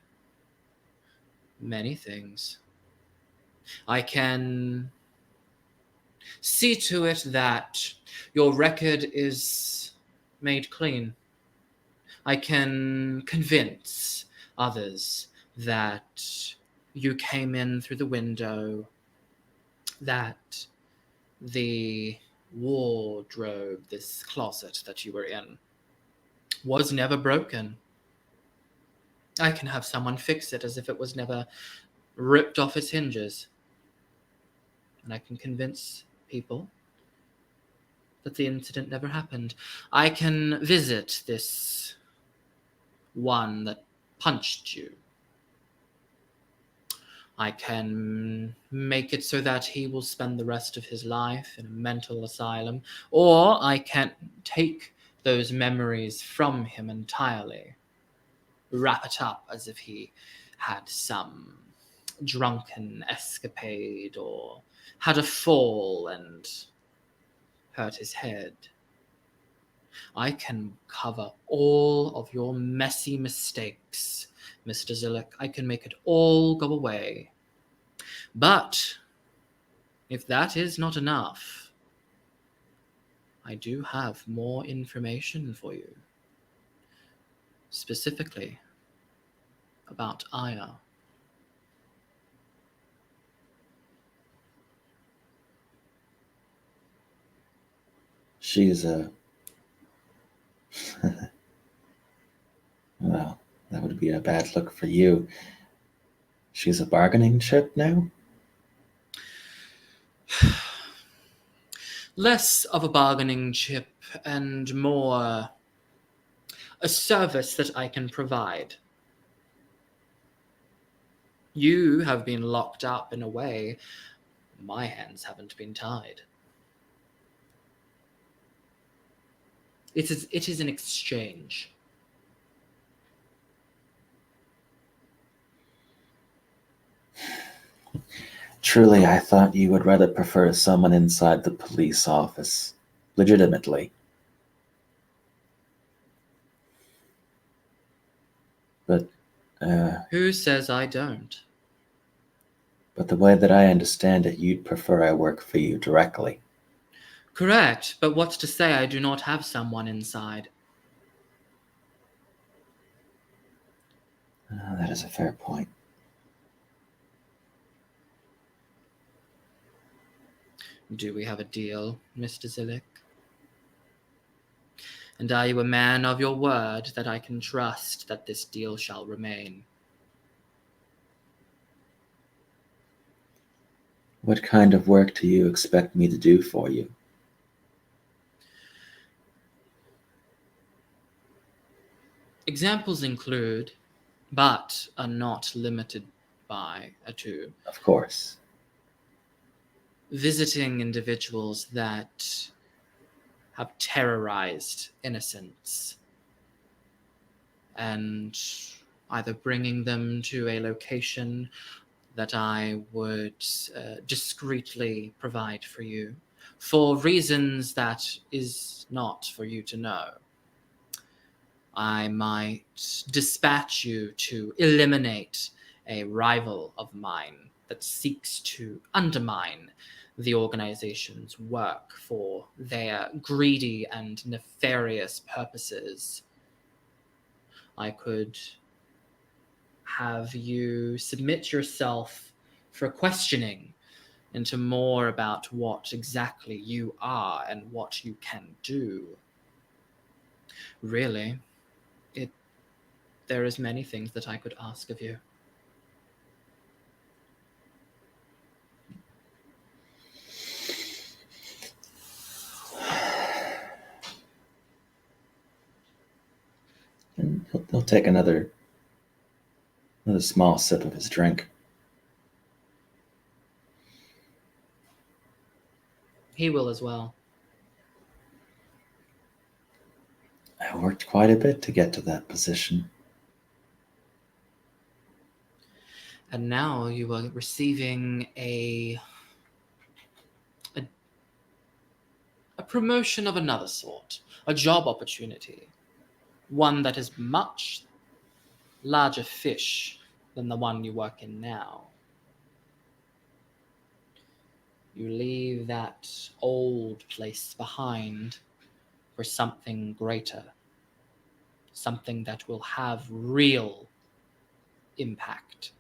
Many things. I can see to it that your record is made clean. I can convince others that you came in through the window, that the wardrobe, this closet that you were in, was never broken. I can have someone fix it as if it was never ripped off its hinges. And I can convince people that the incident never happened. I can visit this one that punched you. I can make it so that he will spend the rest of his life in a mental asylum, or I can take those memories from him entirely, wrap it up as if he had some drunken escapade or had a fall and hurt his head. I can cover all of your messy mistakes, Mr. Zillick. I can make it all go away. But if that is not enough, I do have more information for you. specifically about Aya. She's a. Well, that would be a bad look for you. She's a bargaining chip now? Less of a bargaining chip and more a service that I can provide. You have been locked up in a way my hands haven't been tied. It is an exchange. Truly, I thought you would rather prefer someone inside the police office. Legitimately. But, Who says I don't? but the way that I understand it, you'd prefer I work for you directly. Correct, but what's to say I do not have someone inside? That is a fair point. Do we have a deal, Mr. Zillick? And are you a man of your word that I can trust that this deal shall remain? What kind of work do you expect me to do for you? Examples include, but are not limited to Of course. visiting individuals that have terrorized innocents and either bringing them to a location that I would discreetly provide for you for reasons that is not for you to know. I might dispatch you to eliminate a rival of mine that seeks to undermine the organization's work for their greedy and nefarious purposes. I could have you submit yourself for questioning into more about what exactly you are and what you can do. Really, there is many things that I could ask of you. And he'll take another small sip of his drink. He will as well. I worked quite a bit to get to that position. And now you are receiving a promotion of another sort, a job opportunity, one that is much larger fish than the one you work in now. You leave that old place behind for something greater, something that will have real impact.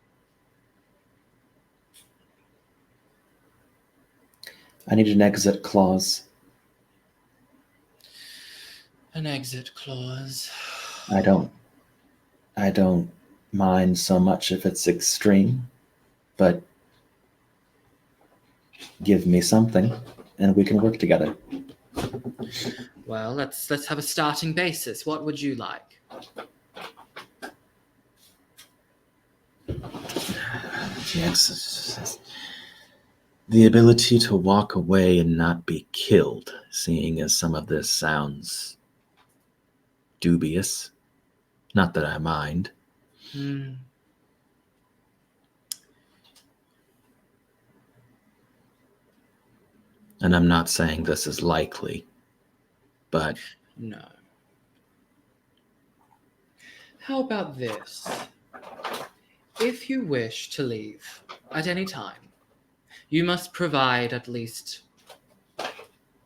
I need an exit clause. An exit clause. I don't mind so much if it's extreme, but give me something and we can work together. Well, let's have a starting basis. What would you like? Yes, the ability to walk away and not be killed, seeing as some of this sounds dubious. Not that I mind. Hmm. And I'm not saying this is likely, but No. How about this? If you wish to leave at any time, you must provide at least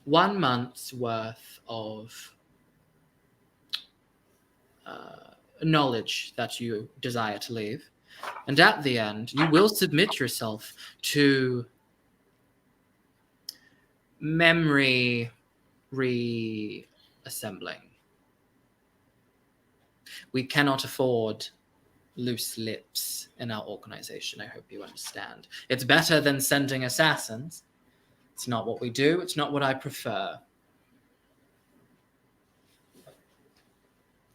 1 month's worth of knowledge that you desire to leave. And at the end, you will submit yourself to memory reassembling. We cannot afford loose lips in our organization. I hope you understand. It's better than sending assassins. It's not what we do. It's not what I prefer.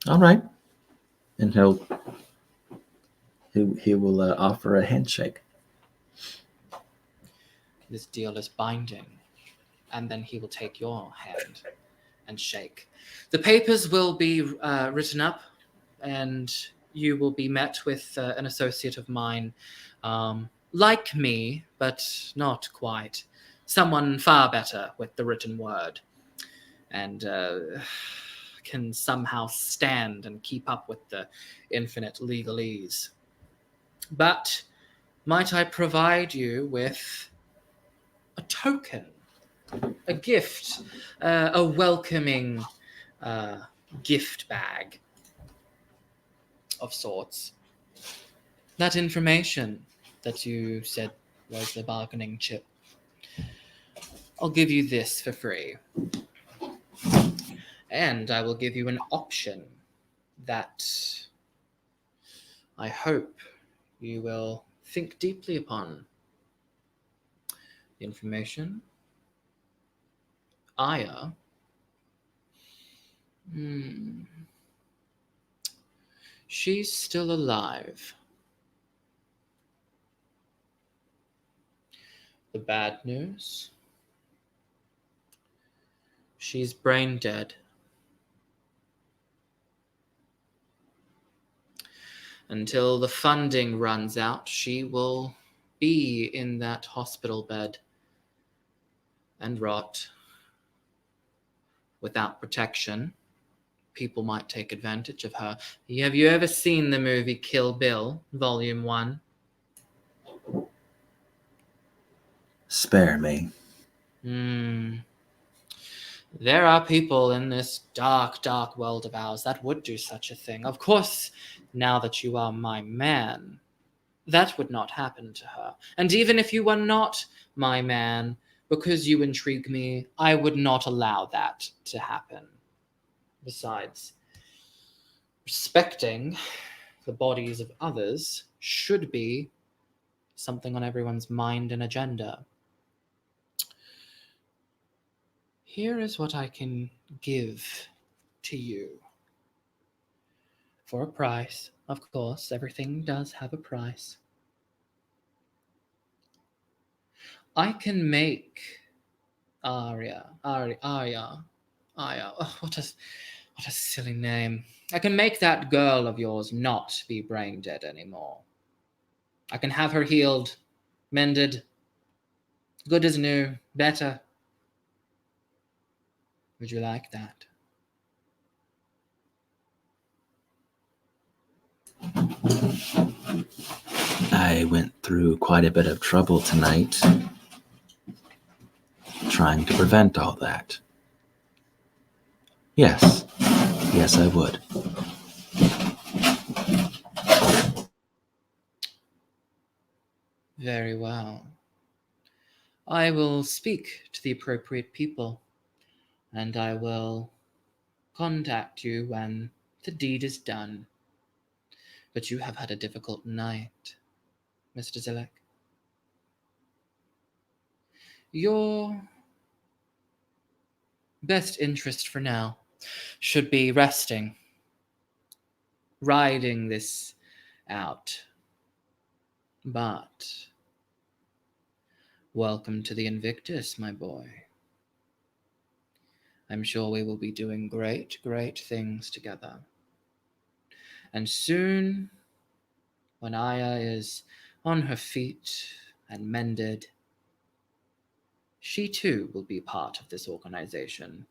All right. And he will offer a handshake. This deal is binding. And then he will take your hand and shake. The papers will be written up, and you will be met with an associate of mine, like me, but not quite. Someone far better with the written word, and can somehow stand and keep up with the infinite legalese. But might I provide you with a token, a gift, a welcoming gift bag of sorts? That information that you said was the bargaining chip. I'll give you this for free. And I will give you an option that I hope you will think deeply upon. The information. Aya. She's still alive. The bad news? She's brain dead. Until the funding runs out, she will be in that hospital bed and rot without protection. People might take advantage of her. Have you ever seen the movie Kill Bill, Volume 1? Spare me. There are people in this dark, dark world of ours that would do such a thing. Of course, now that you are my man, that would not happen to her. And even if you were not my man, because you intrigue me, I would not allow that to happen. Besides, respecting the bodies of others should be something on everyone's mind and agenda. Here is what I can give to you. For a price, of course, everything does have a price. I can make Arya. Oh, what a silly name. I can make that girl of yours not be brain dead anymore. I can have her healed, mended, good as new, better. Would you like that? I went through quite a bit of trouble tonight trying to prevent all that. Yes, I would. Very well. I will speak to the appropriate people, and I will contact you when the deed is done. But you have had a difficult night, Mr. Zilek. Your best interest for now should be resting, riding this out. But welcome to the Invictus, my boy. I'm sure we will be doing great, great things together. And soon, when Aya is on her feet and mended, she too will be part of this organization.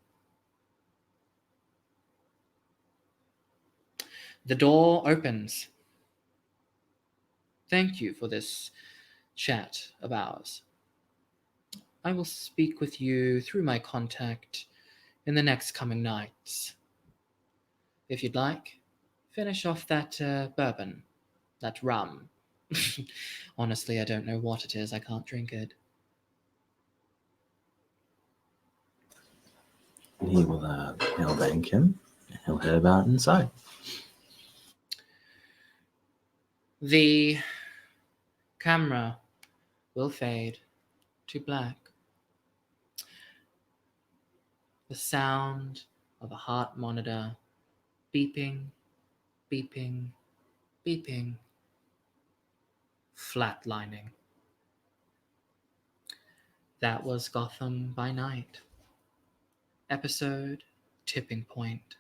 The door opens. Thank you for this chat of ours. I will speak with you through my contact in the next coming nights. If you'd like, Finish off that bourbon, that rum. Honestly, I don't know what it is. I can't drink it. He will he'll thank him and he'll head about inside. The camera will fade to black. The sound of a heart monitor beeping, beeping, beeping, flatlining. That was Gotham by Night. Episode Tipping Point.